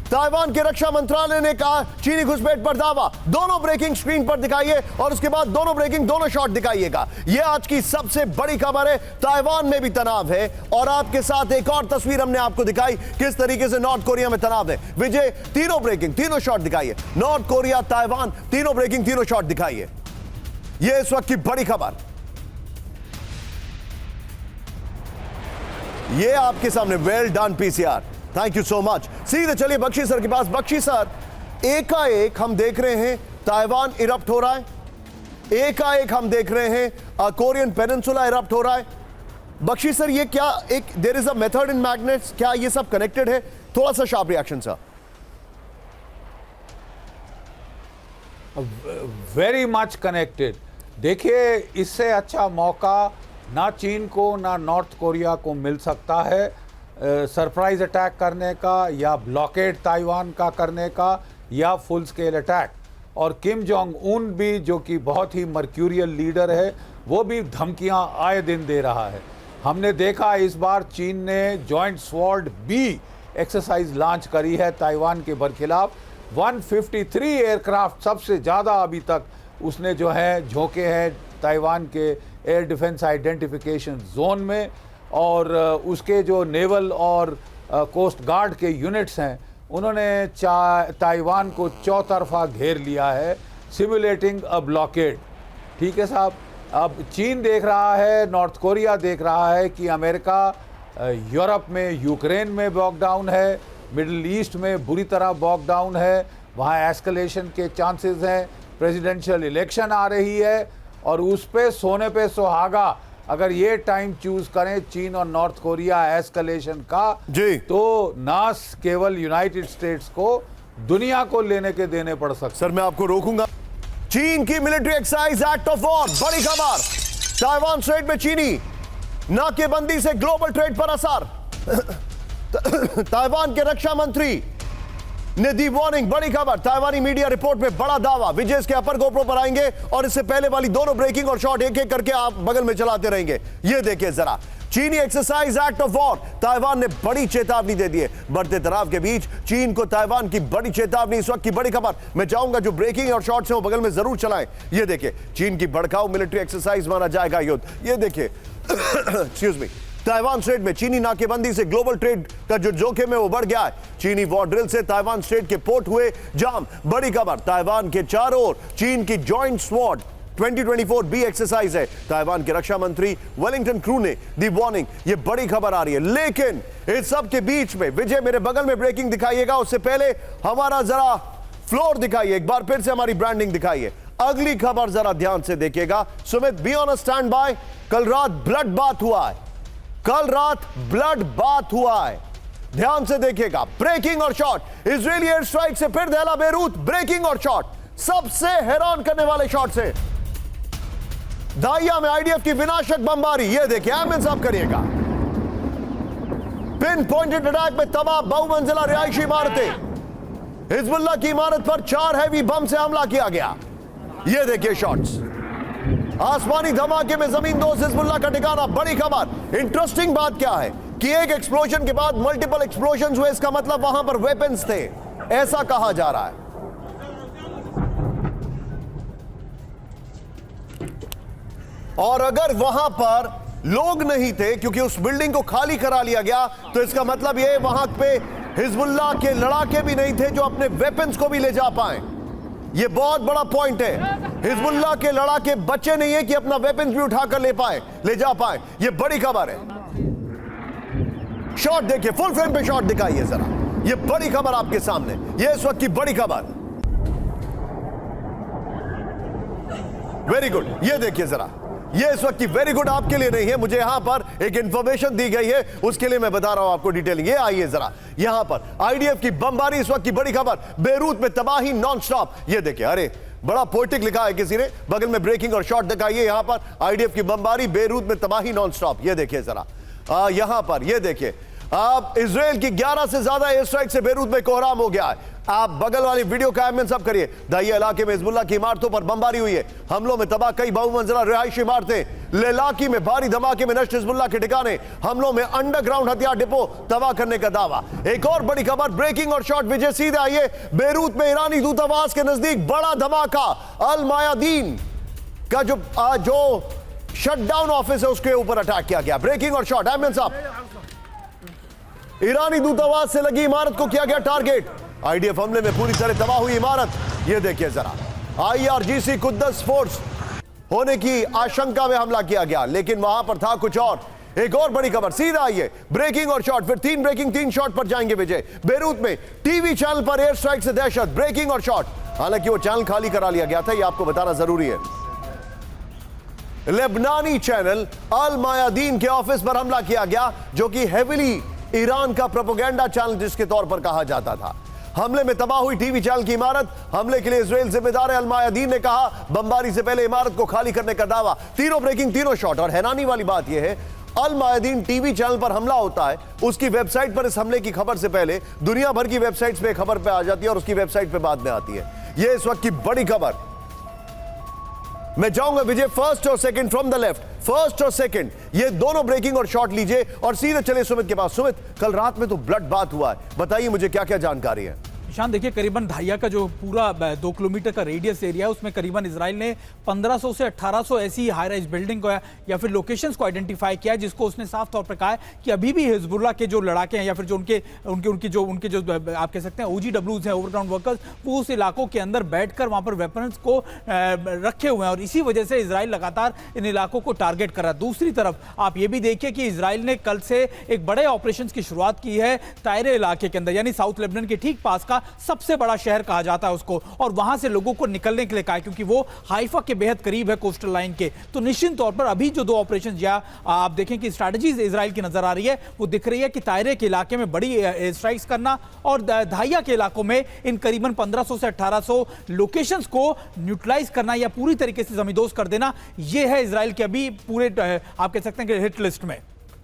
ताइवान के रक्षा मंत्रालय ने कहा चीनी घुसपैठ पर दावा। दोनों ब्रेकिंग स्क्रीन पर दिखाइए और उसके बाद दोनों शॉट दिखाइएगा। यह आज की सबसे बड़ी खबर है। ताइवान में भी तनाव है और आपके साथ एक और तस्वीर हमने आपको दिखाई किस तरीके से नॉर्थ कोरिया में तनाव है। विजय, तीनों ब्रेकिंग, तीनों शॉट दिखाइए। नॉर्थ कोरिया, ताइवान, तीनों ब्रेकिंग, तीनों शॉट दिखाइए। यह इस वक्त की बड़ी खबर, यह आपके सामने। Well done PCR, thank you so much. सीधे चलिए बख्शी सर के पास। बख्शी सर, एकाएक हम देख रहे हैं ताइवान इरप्ट हो रहा है, एकाएक हम देख रहे हैं कोरियन पेनिनसुला इरप्ट हो रहा है। बख्शी सर, ये क्या एक there is a method in magnets, क्या ये सब कनेक्टेड है? थोड़ा सा sharp reaction sir. Very much connected. देखिए, इससे अच्छा मौका ना चीन को ना नॉर्थ कोरिया को मिल सकता है सरप्राइज अटैक करने का, या ब्लॉकेड ताइवान का करने का, या फुल स्केल अटैक। और किम जोंग उन भी, जो कि बहुत ही मर्क्यूरियल लीडर है, वो भी धमकियां आए दिन दे रहा है। हमने देखा इस बार चीन ने joint sword B exercise launch करी है ताइवान के बरखिलाफ। 153 एयरक्राफ्ट सबसे ज़्यादा अभी तक उसने जो है झोंके हैं ताइवान के एयर डिफेंस आइडेंटिफिकेशन जोन में। और उसके जो नेवल और कोस्ट गार्ड के यूनिट्स हैं, उन्होंने ताइवान को चौतरफा घेर लिया है, सिमुलेटिंग अ ब्लॉकेड। ठीक है साहब। अब चीन देख रहा है, नॉर्थ कोरिया देख रहा है कि अमेरिका यूरोप में, यूक्रेन में बॉकडाउन है, मिडिल ईस्ट में बुरी बॉक बॉकडाउन है, वहाँ एस्केलेशन के चांसेस हैं, प्रेसिडेंशियल इलेक्शन आ रही है, और उस पे सोने पे सुहागा अगर ये टाइम चूज करें चीन और नॉर्थ कोरिया एस्केलेशन का जी, तो ना केवल यूनाइटेड स्टेट्स को, दुनिया को लेने के देने पड़ सकते। सर मैं आपको रोकूंगा। चीन की military exercise act of war, बड़ी खबर। ताइवान स्ट्रेट में चीनी नाकेबंदी से ग्लोबल ट्रेड पर असर। ताइवान के रक्षा मंत्री ने दी वार्निंग, बड़ी खबर। ताइवानी मीडिया रिपोर्ट में बड़ा दावा। विजय इसके अपर गोप्रो पर आएंगे और इससे पहले वाली दोनों ब्रेकिंग और शॉट एक एक करके आप बगल में चलाते रहेंगे। ये देखिए जरा, चीनी exercise act of war. Taiwan ने बड़ी चेतावनी दे दी है। बढ़ते तनाव के बीच चीन को ताइवान की बड़ी चेतावनी, इस वक्त की बड़ी खबर। मैं चाहूंगा जो ब्रेकिंग और शॉट्स हैं वो बगल में जरूर चलाएं। ये देखिए, चीन की भड़काऊ मिलिट्री एक्सरसाइज माना जाएगा युद्ध। ये देखिए एक्सक्यूज मी, ताइवान स्ट्रेट में चीनी नाकेबंदी से ग्लोबल ट्रेड का जो जोखिम है वो बढ़ गया है। चीनी वॉर ड्रिल से ताइवान स्ट्रेट के पोर्ट हुए जाम, बड़ी खबर। ताइवान के चारों ओर चीन की जॉइंट स्वॉर्ड 2024 बी एक्सरसाइज है। ताइवान के रक्षा मंत्री वेलिंगटन क्रू ने दी वार्निंग। ये बड़ी खबर आ रही है। लेकिन इस सब के बीच में विजय मेरे बगल में ब्रेकिंग दिखाइएगा, उससे पहले हमारा जरा फ्लोर दिखाइए, एक बार फिर से हमारी ब्रांडिंग दिखाइए। अगली खबर जरा ध्यान से देखिएगा। Sumit, be on stand by. कल रात ब्लड बाथ हुआ है, कल रात ब्लड बाथ हुआ है, ध्यान से देखिएगा। ब्रेकिंग और शॉट, इजरायली एयर स्ट्राइक से फिर दहला बेरूत। ब्रेकिंग और शॉट, सबसे हैरान करने वाले शॉट से दाहिया में आईडीएफ की विनाशक बमबारी। ये देखिए, एमएन साहब करिएगा। पिन पॉइंटेड अटैक में तबाह बहुमंजिला रिहायशी इमारतें। हिजबुल्लाह की इमारत पर 4 हैवी बम से हमला किया गया। ये देखिए शॉट्स। आसमानी धमाके में जमीन दोस्त हिजबुल्लाह का ठिकाना, बड़ी खबर। इंटरेस्टिंग बात क्या है कि एक एक्सप्लोजन के बाद मल्टीपल एक्सप्लोजन हुए, इसका मतलब वहां पर वेपन्स थे, ऐसा कहा जा रहा है। और अगर वहां पर लोग नहीं थे, क्योंकि उस बिल्डिंग को खाली करा लिया गया, तो इसका मतलब यह वहां पे हिजबुल्लाह के लड़ाके भी नहीं थे जो अपने वेपन्स को भी ले जा पाए। यह बहुत बड़ा पॉइंट है। हिजबुल्लाह के लड़ाके बच्चे नहीं है कि अपना वेपन्स भी उठाकर ले जा पाए। यह बड़ी खबर है। शॉट देखिए, फुल फ्रेम पे शॉट दिखाइए जरा। ये बड़ी खबर आपके सामने, ये इस वक्त की बड़ी खबर। वेरी गुड, ये देखिए जरा, ये इस वक्त की वेरी गुड आपके लिए नहीं है, मुझे यहां पर एक इंफॉर्मेशन दी गई है, उसके लिए मैं बता रहा हूं आपको डिटेलिंग। ये आइए जरा, यहां पर आईडीएफ की बमबारी, इस वक्त की बड़ी खबर, बेरूत में तबाही नॉन स्टॉप। ये देखिए, अरे बड़ा पोएटिक लिखा है किसी ने, बगल में ब्रेकिंग और शॉट दिखाइए। यहां पर आईडीएफ की बमबारी, बेरूत में तबाही नॉन स्टॉप। ये देखिए जरा, यहां पर ये देखिए, आप इजराइल की 11 से ज्यादा एयर स्ट्राइक से बेरूत में कोहराम हो गया है। आप बगल वाली वीडियो कैमरे सब करिए। दाहिया इलाके में हिजबुल्लाह की इमारतों पर बमबारी हुई है, हमलों में तबाह कई बहुमंजिला रिहायशी इमारतें। लेलाकी में भारी धमाके में नष्ट हिजबुल्लाह के ठिकाने, हमलों में अंडरग्राउंड हथियार डिपो तबाह करने का दावा। एक और बड़ी खबर, ब्रेकिंग और शॉट विजय सीधे आइए। बेरूत में ईरानी दूतावास के नजदीक बड़ा धमाका, अल मायादीन का जो शटडाउन ऑफिस है उसके ऊपर अटैक किया गया। ब्रेकिंग और शॉट, अहमद साहब, ईरानी दूतावास से लगी इमारत को किया गया टारगेट। आईडीएफ हमले में पूरी तरह तबाह हुई इमारत। यह देखिए जरा, आईआरजीसी कुद्दस फोर्स होने की आशंका में हमला किया गया, लेकिन वहां पर था कुछ और। एक और बड़ी खबर, सीधा आइए, ब्रेकिंग और शॉट, फिर 3 ब्रेकिंग 3 शॉट पर जाएंगे विजय। बेरूत में टीवी चैनल पर एयर स्ट्राइक से दहशत, ब्रेकिंग और शॉट। हालांकि वो चैनल खाली करा लिया गया था, यह आपको बताना जरूरी है। लेबनानी चैनल अल मायादीन के ऑफिस पर हमला किया गया, जो कि हेविली ईरान का प्रोपेगेंडा चैनल जिसके तौर पर कहा जाता था। हमले में तबाह हुई टीवी चैनल की इमारत, हमले के लिए इजराइल जिम्मेदार है, अल मायादीन ने कहा। बमबारी से पहले इमारत को खाली करने का दावा। तीनों ब्रेकिंग, तीनों शॉट। और हैरानी वाली बात यह है, अल मायादीन टीवी चैनल पर हमला होता है, उसकी वेबसाइट पर इस हमले की खबर से पहले दुनिया भर की वेबसाइट्स पे खबर पे आ जाती है और उसकी वेबसाइट पे बाद में आती है। यह इस वक्त की बड़ी खबर। मैं जाऊंगा विजय फर्स्ट और second from the left, first और सेकंड, ये दोनों ब्रेकिंग और शॉट लीजिए और सीधे चले सुमित के पास। सुमित, कल रात में तो ब्लड बात हुआ है, बताइए मुझे क्या क्या जानकारी है। निशान, देखिए करीबन दाहिया का जो पूरा 2 किलोमीटर का रेडियस एरिया है, उसमें करीबन इजराइल ने 1500 से 1800 ऐसी हाई राइज बिल्डिंग को या फिर लोकेशंस को आइडेंटिफाई किया है, जिसको उसने साफ तौर पर कहा है कि अभी भी हिजबुल्लाह के जो लड़ाके हैं या फिर जो उनके जो आप कह सकते हैं OGWs हैं, ओवरग्राउंड वर्कर्स, वो उस इलाकों के अंदर बैठकर वहां पर वेपन्स को रखे हुए हैं और इसी वजह से इजराइल लगातार इन इलाकों को टारगेट कर रहा है। दूसरी तरफ आप ये भी देखिए कि इजराइल ने कल से एक बड़े ऑपरेशन की शुरुआत की है तायरे इलाके के अंदर, यानी साउथ लेबनान के ठीक पास का सबसे बड़ा शहर कहा जाता है उसको, और वहां से लोगों को निकलने के लिए कहा, क्योंकि वो हाइफा के बेहद करीब है कोस्टल लाइन के। तो निश्चित तौर पर अभी जो 2 ऑपरेशन या आप देखें कि स्ट्रैटेजीज इजराइल की नजर आ रही है, वो दिख रही है कि तायरे के इलाके में बड़ी स्ट्राइक्स करना और दाहिया के इलाकों में इन करीबन 1500 से 1800 लोकेशंस को न्यूट्रलाइज करना या पूरी तरीके से जमींदोज कर देना, यह है इजराइल के अभी पूरे आप कह सकते हैं कि हिट लिस्ट में।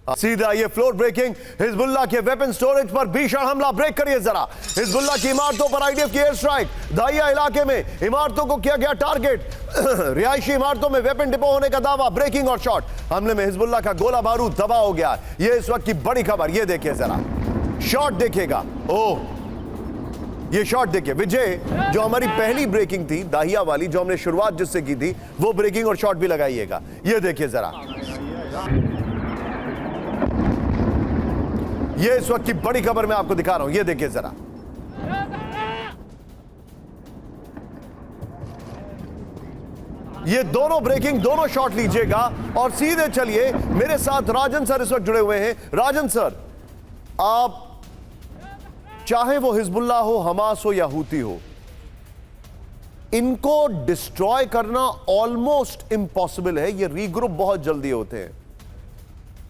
सीधा ये फ्लोर ब्रेकिंग, हिजबुल्लाह के वेपन स्टोरेज पर भीषण हमला। ब्रेक करिए जरा, हिजबुल्लाह की इमारतों पर आईडीएफ की एयर स्ट्राइक, दाहिया इलाके में इमारतों को किया गया टारगेट। रिहायशी इमारतों में वेपन डिपो होने का दावा। ब्रेकिंग और शॉट, हमले में हिजबुल्लाह का गोला बारूद तबाह हो गया। ये इस वक्त की बड़ी खबर। ये देखिए जरा, शॉट देखिएगा, ओह ये शॉट देखिए विजय, जो हमारी पहली ब्रेकिंग थी दाहिया वाली, जो हमने शुरुआत जिससे की थी, वो ब्रेकिंग और शॉट भी लगाइएगा। ये देखिए जरा, ये इस वक्त की बड़ी खबर मैं आपको दिखा रहा हूं। ये देखिए जरा, ये दोनों ब्रेकिंग, दोनों शॉट लीजिएगा और सीधे चलिए। मेरे साथ राजन सर इस वक्त जुड़े हुए हैं। राजन सर, आप चाहे वो हिजबुल्लाह हो, हमास हो या हूती हो, इनको डिस्ट्रॉय करना ऑलमोस्ट इम्पॉसिबल है। ये रीग्रुप बहुत जल्दी होते हैं।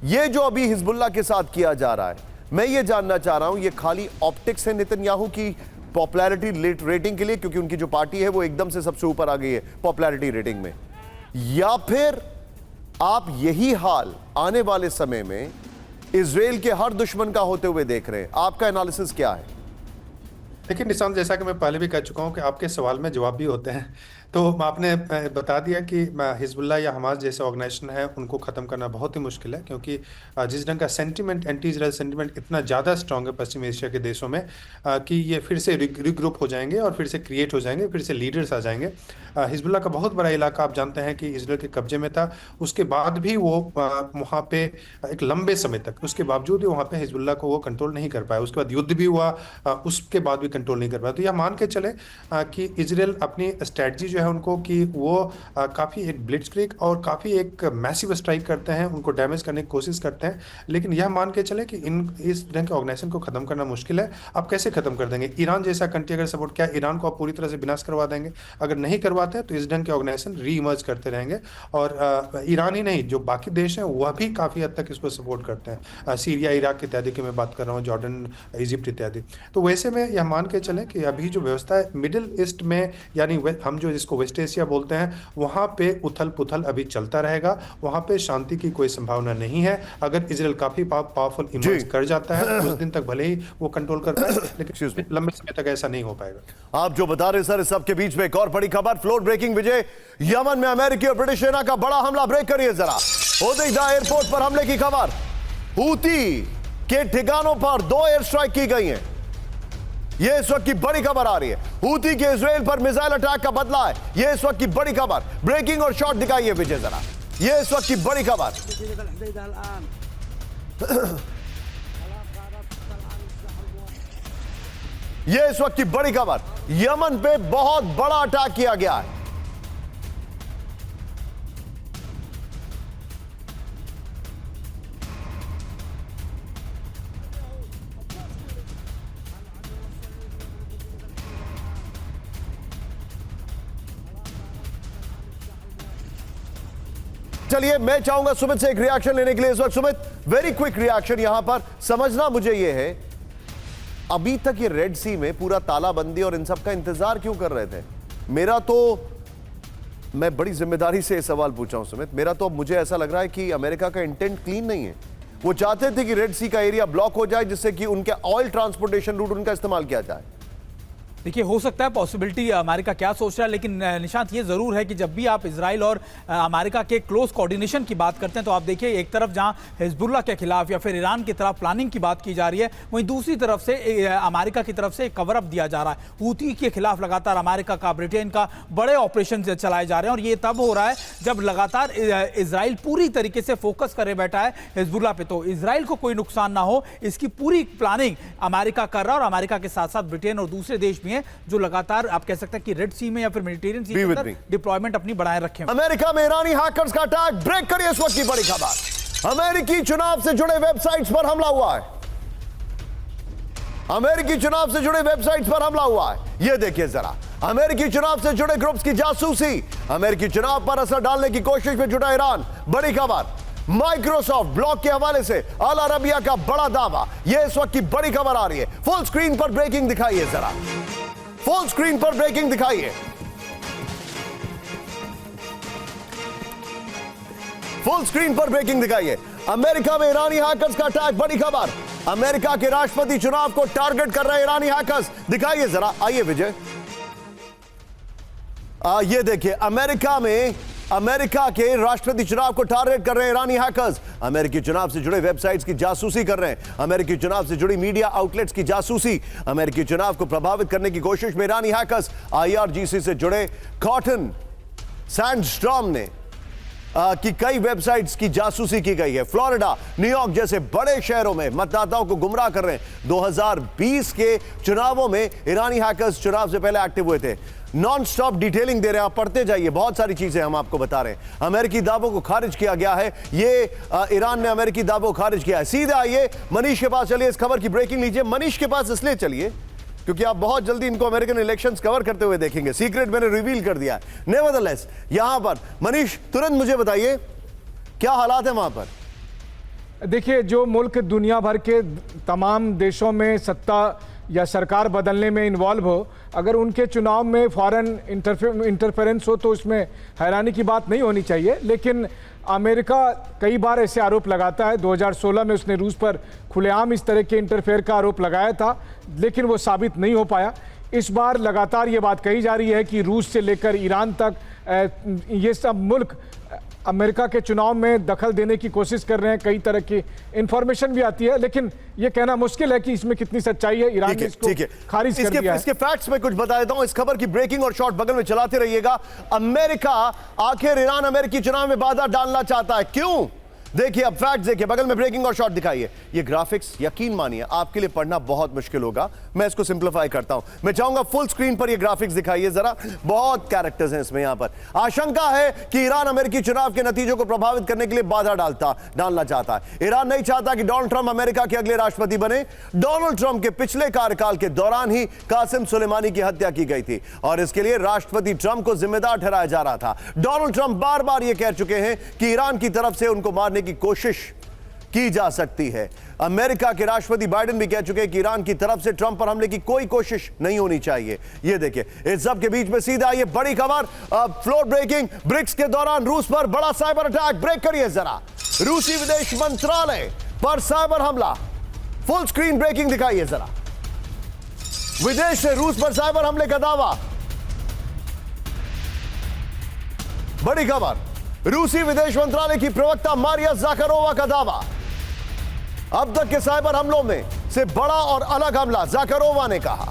ये जो अभी हिजबुल्लाह के साथ किया जा रहा है, मैं ये जानना चाह रहा हूं, ये खाली ऑप्टिक्स है नेतन्याहू की पॉपुलैरिटी रेटिंग के लिए, क्योंकि उनकी जो पार्टी है वो एकदम से सबसे ऊपर आ गई है पॉपुलैरिटी रेटिंग में, या फिर आप यही हाल आने वाले समय में इजराइल के हर दुश्मन का होते हुए देख रहे हैं? आपका एनालिसिस क्या है? देखिए निशांत, जैसा कि मैं पहले भी कह चुका हूं कि आपके सवाल में जवाब भी होते हैं। तो आपने बता दिया कि हिजबुल्लाह या हमास जैसे ऑर्गेनाइजेशन है उनको ख़त्म करना बहुत ही मुश्किल है, क्योंकि जिस ढंग का सेंटीमेंट, एंटी इजराइल सेंटीमेंट इतना ज़्यादा स्ट्रांग है पश्चिमी एशिया के देशों में कि ये फिर से रिग्रुप हो जाएंगे और फिर से क्रिएट हो जाएंगे, फिर से लीडर्स आ जाएंगे। हिजबुल्लाह का बहुत बड़ा इलाका आप जानते हैं कि इजराइल के कब्जे में था, उसके बाद भी वो वहाँ पे एक लंबे समय तक, उसके बावजूद भी वहाँ पे हिजबुल्लाह को वो कंट्रोल नहीं कर पाया। उसके बाद युद्ध भी हुआ, उसके बाद भी कंट्रोल नहीं कर पाया। तो यह मान के चले कि इजराइल अपनी स्ट्रैटेजी जो जो है उनको कि वो काफ़ी एक ब्लिट्जक्रिग और काफ़ी एक मैसिव स्ट्राइक करते हैं, उनको डैमेज करने की कोशिश करते हैं। लेकिन यह मान के चले कि इस ढंग के ऑर्गेनाइजेशन को ख़त्म करना मुश्किल है। आप कैसे ख़त्म कर देंगे? ईरान जैसा कंट्री अगर सपोर्ट किया, ईरान को आप पूरी तरह से विनाश करवा देंगे? अगर नहीं करवाते हैं तो इस ढंग के ऑर्गेनाइजेशन री इमर्ज करते रहेंगे, और ईरान ही नहीं, जो बाकी देश हैं वह भी काफ़ी हद तक इसको सपोर्ट करते हैं। सीरिया, इराक इत्यादि की मैं बात कर रहा हूँ, जॉर्डन, इजिप्ट इत्यादि। तो वैसे में यह मान के चलें कि अभी जो व्यवस्था है मिडिल ईस्ट में, यानी हम जो जिसको वेस्ट एशिया बोलते हैं, वहाँ पे उथल पुथल अभी चलता रहेगा। वहाँ पे शांति की कोई संभावना नहीं है। अगर इजराइल काफ़ी पावरफुल इमर्ज कर जाता है, कुछ दिन तक भले ही वो कंट्रोल कर पाए, लेकिन लंबे समय तक ऐसा नहीं हो पाएगा। आप जो बता रहे सर, इस सबके बीच में एक और बड़ी खबर, फ्लोर ब्रेकिंग विजय, यमन में अमेरिकी और ब्रिटिश सेना का बड़ा हमला। ब्रेक करिए जरा। होदेइदा एयरपोर्ट पर हमले की खबर, हूती के ठिकानों पर 2 एयर स्ट्राइक की गई हैं। यह इस वक्त की बड़ी खबर आ रही है। हूती के इजराइल पर मिसाइल अटैक का बदला है, यह इस वक्त की बड़ी खबर। ब्रेकिंग और शॉट दिखाइए विजय जरा, यह इस वक्त की बड़ी खबर। यह इस वक्त की बड़ी खबर, यमन पे बहुत बड़ा अटैक किया गया है। चलिए, मैं चाहूंगा सुमित से एक रिएक्शन लेने के लिए इस वक्त। Sumit, very quick reaction. यहां पर समझना मुझे यह है, अभी तक ये रेड सी में पूरा तालाबंदी और इन सब का इंतजार क्यों कर रहे थे? मैं बड़ी जिम्मेदारी से सवाल पूछा हूं सुमित, मेरा तो अब मुझे ऐसा लग रहा है कि अमेरिका का इंटेंट क्लीन नहीं है। वो चाहते थे कि रेड सी का एरिया ब्लॉक हो जाए, जिससे कि उनके ऑयल ट्रांसपोर्टेशन रूट उनका इस्तेमाल किया जाए। देखिए, हो सकता है पॉसिबिलिटी अमेरिका क्या सोच रहा है, लेकिन निशांत ये जरूर है कि जब भी आप इजराइल और अमेरिका के क्लोज कोऑर्डिनेशन की बात करते हैं, तो आप देखिए एक तरफ जहां हिजबुल्लाह के खिलाफ या फिर ईरान की तरफ प्लानिंग की बात की जा रही है, वहीं दूसरी तरफ से अमेरिका की तरफ से एक कवर अप दिया जा रहा है। हूती के खिलाफ लगातार अमेरिका का, ब्रिटेन का बड़े ऑपरेशन चलाए जा रहे हैं, और ये तब हो रहा है जब लगातार इजराइल पूरी तरीके से फोकस करे बैठा है हिजबुल्लाह पे। तो इजराइल को कोई नुकसान ना हो, इसकी पूरी प्लानिंग अमेरिका कर रहा है, और अमेरिका के साथ साथ ब्रिटेन और दूसरे देश भी हैं जो लगातार आप कह सकते हैं कि रेड सी में या फिर मेडिटेरियन सी में डिप्लॉयमेंट अपनी बढ़ाए रखे। अमेरिका में ईरानी हैकर्स का अटैक। ब्रेक करिए इस वक्त की बड़ी खबर, अमेरिकी चुनाव से जुड़े वेबसाइट्स पर हमला हुआ है। अमेरिकी चुनाव से जुड़े वेबसाइट्स पर हमला हुआ है। यह देखिए जरा, अमेरिकी चुनाव से जुड़े ग्रुप्स की जासूसी, अमेरिकी चुनाव पर असर डालने की कोशिश में जुटा ईरान। बड़ी खबर, माइक्रोसॉफ्ट ब्लॉक के हवाले से अल अरबिया का बड़ा दावा। यह इस वक्त की बड़ी खबर आ रही है। फुल स्क्रीन पर ब्रेकिंग दिखाइए जरा, फुल स्क्रीन पर ब्रेकिंग दिखाइए, फुल स्क्रीन पर ब्रेकिंग दिखाइए। अमेरिका में ईरानी हैकर्स का अटैक। बड़ी खबर, अमेरिका के राष्ट्रपति चुनाव को टारगेट कर रहे ईरानी हैकर्स। दिखाइए जरा, आइए विजय। ये देखिए, अमेरिका के राष्ट्रपति चुनाव को टारगेट कर रहे हैं ईरानी हैकर्स। अमेरिकी चुनाव से जुड़े वेबसाइट्स की जासूसी कर रहे हैं, अमेरिकी चुनाव से जुड़ी मीडिया आउटलेट्स की जासूसी, अमेरिकी चुनाव को प्रभावित करने की कोशिश में ईरानी हैकर्स। IRGC से जुड़े कॉटन सैंडस्टॉर्म ने कि कई वेबसाइट्स की जासूसी की गई है। फ्लोरिडा, न्यूयॉर्क जैसे बड़े शहरों में मतदाताओं को गुमराह कर रहे हैं। 2020 के चुनावों में ईरानी हैकर्स चुनाव से पहले एक्टिव हुए थे। नॉन स्टॉप डिटेलिंग दे रहे हैं, आप पढ़ते जाइए, बहुत सारी चीजें हम आपको बता रहे हैं। अमेरिकी दावों को खारिज किया गया है, ये ईरान ने अमेरिकी दावों को खारिज किया है। सीधे आइए मनीष के पास चलिए, इस खबर की ब्रेकिंग लीजिए। मनीष के पास इसलिए चलिए क्योंकि आप बहुत जल्दी इनको अमेरिकन इलेक्शंस कवर करते हुए देखेंगे। सीक्रेट मैंने रिवील कर दिया है। नेवरदलेस यहां पर मनीष, तुरंत मुझे बताइए क्या हालात है वहां पर। देखिए, जो मुल्क दुनिया भर के तमाम देशों में सत्ता या सरकार बदलने में इन्वॉल्व हो, अगर उनके चुनाव में फॉरेन इंटरफेरेंस हो तो उसमें हैरानी की बात नहीं होनी चाहिए। लेकिन अमेरिका कई बार ऐसे आरोप लगाता है। 2016 में उसने रूस पर खुलेआम इस तरह के इंटरफेयर का आरोप लगाया था, लेकिन वो साबित नहीं हो पाया। इस बार लगातार ये बात कही जा रही है कि रूस से लेकर ईरान तक ये सब मुल्क अमेरिका के चुनाव में दखल देने की कोशिश कर रहे हैं। कई तरह की इंफॉर्मेशन भी आती है, लेकिन ये कहना मुश्किल है कि इसमें कितनी सच्चाई है। ईरान ने इसको खारिज कर दिया है। इसके फैक्ट्स में कुछ बता देता हूं। इस खबर की ब्रेकिंग और शॉर्ट बगल में चलाते रहिएगा। अमेरिका आखिर ईरान अमेरिकी चुनाव में बाधा डालना चाहता है, क्यों? देखिए अब फैक्ट देखिए, बगल में ब्रेकिंग और शॉट दिखाइए। ये ग्राफिक्स यकीन मानिए आपके लिए पढ़ना बहुत मुश्किल होगा, मैं इसको सिंप्लीफाई करता हूं। मैं चाहूंगा फुल स्क्रीन पर ये ग्राफिक्स दिखाइए जरा, बहुत कैरेक्टर्स हैं इसमें। यहां पर आशंका है कि ईरान अमेरिकी चुनाव के नतीजों को प्रभावित करने के लिए बाधा डालना चाहता है। ईरान नहीं चाहता कि डोनाल्ड ट्रंप अमेरिका के अगले राष्ट्रपति बने। डोनाल्ड ट्रंप के पिछले कार्यकाल के दौरान ही कासिम सुलेमानी की हत्या की गई थी और इसके लिए राष्ट्रपति ट्रंप को जिम्मेदार ठहराया जा रहा था। डोनाल्ड ट्रंप बार बार यह कह चुके हैं कि ईरान की तरफ से उनको मारने की कोशिश की जा सकती है। अमेरिका के राष्ट्रपति बाइडेन भी कह चुके हैं कि ईरान की तरफ से ट्रंप पर हमले की कोई कोशिश नहीं होनी चाहिए। ये देखिए, इस सब के बीच में सीधा ये बड़ी खबर, फ्लोर ब्रेकिंग, ब्रिक्स के दौरान रूस पर बड़ा साइबर अटैक। ब्रेक करिए जरा, रूसी विदेश मंत्रालय पर साइबर हमला। फुल स्क्रीन ब्रेकिंग दिखाइए जरा, विदेश से रूस पर साइबर हमले का दावा। बड़ी खबर, रूसी विदेश मंत्रालय की प्रवक्ता मारिया ज़ाखारोवा का दावा। अब तक के साइबर हमलों में से बड़ा और अलग हमला, ज़ाखारोवा ने कहा।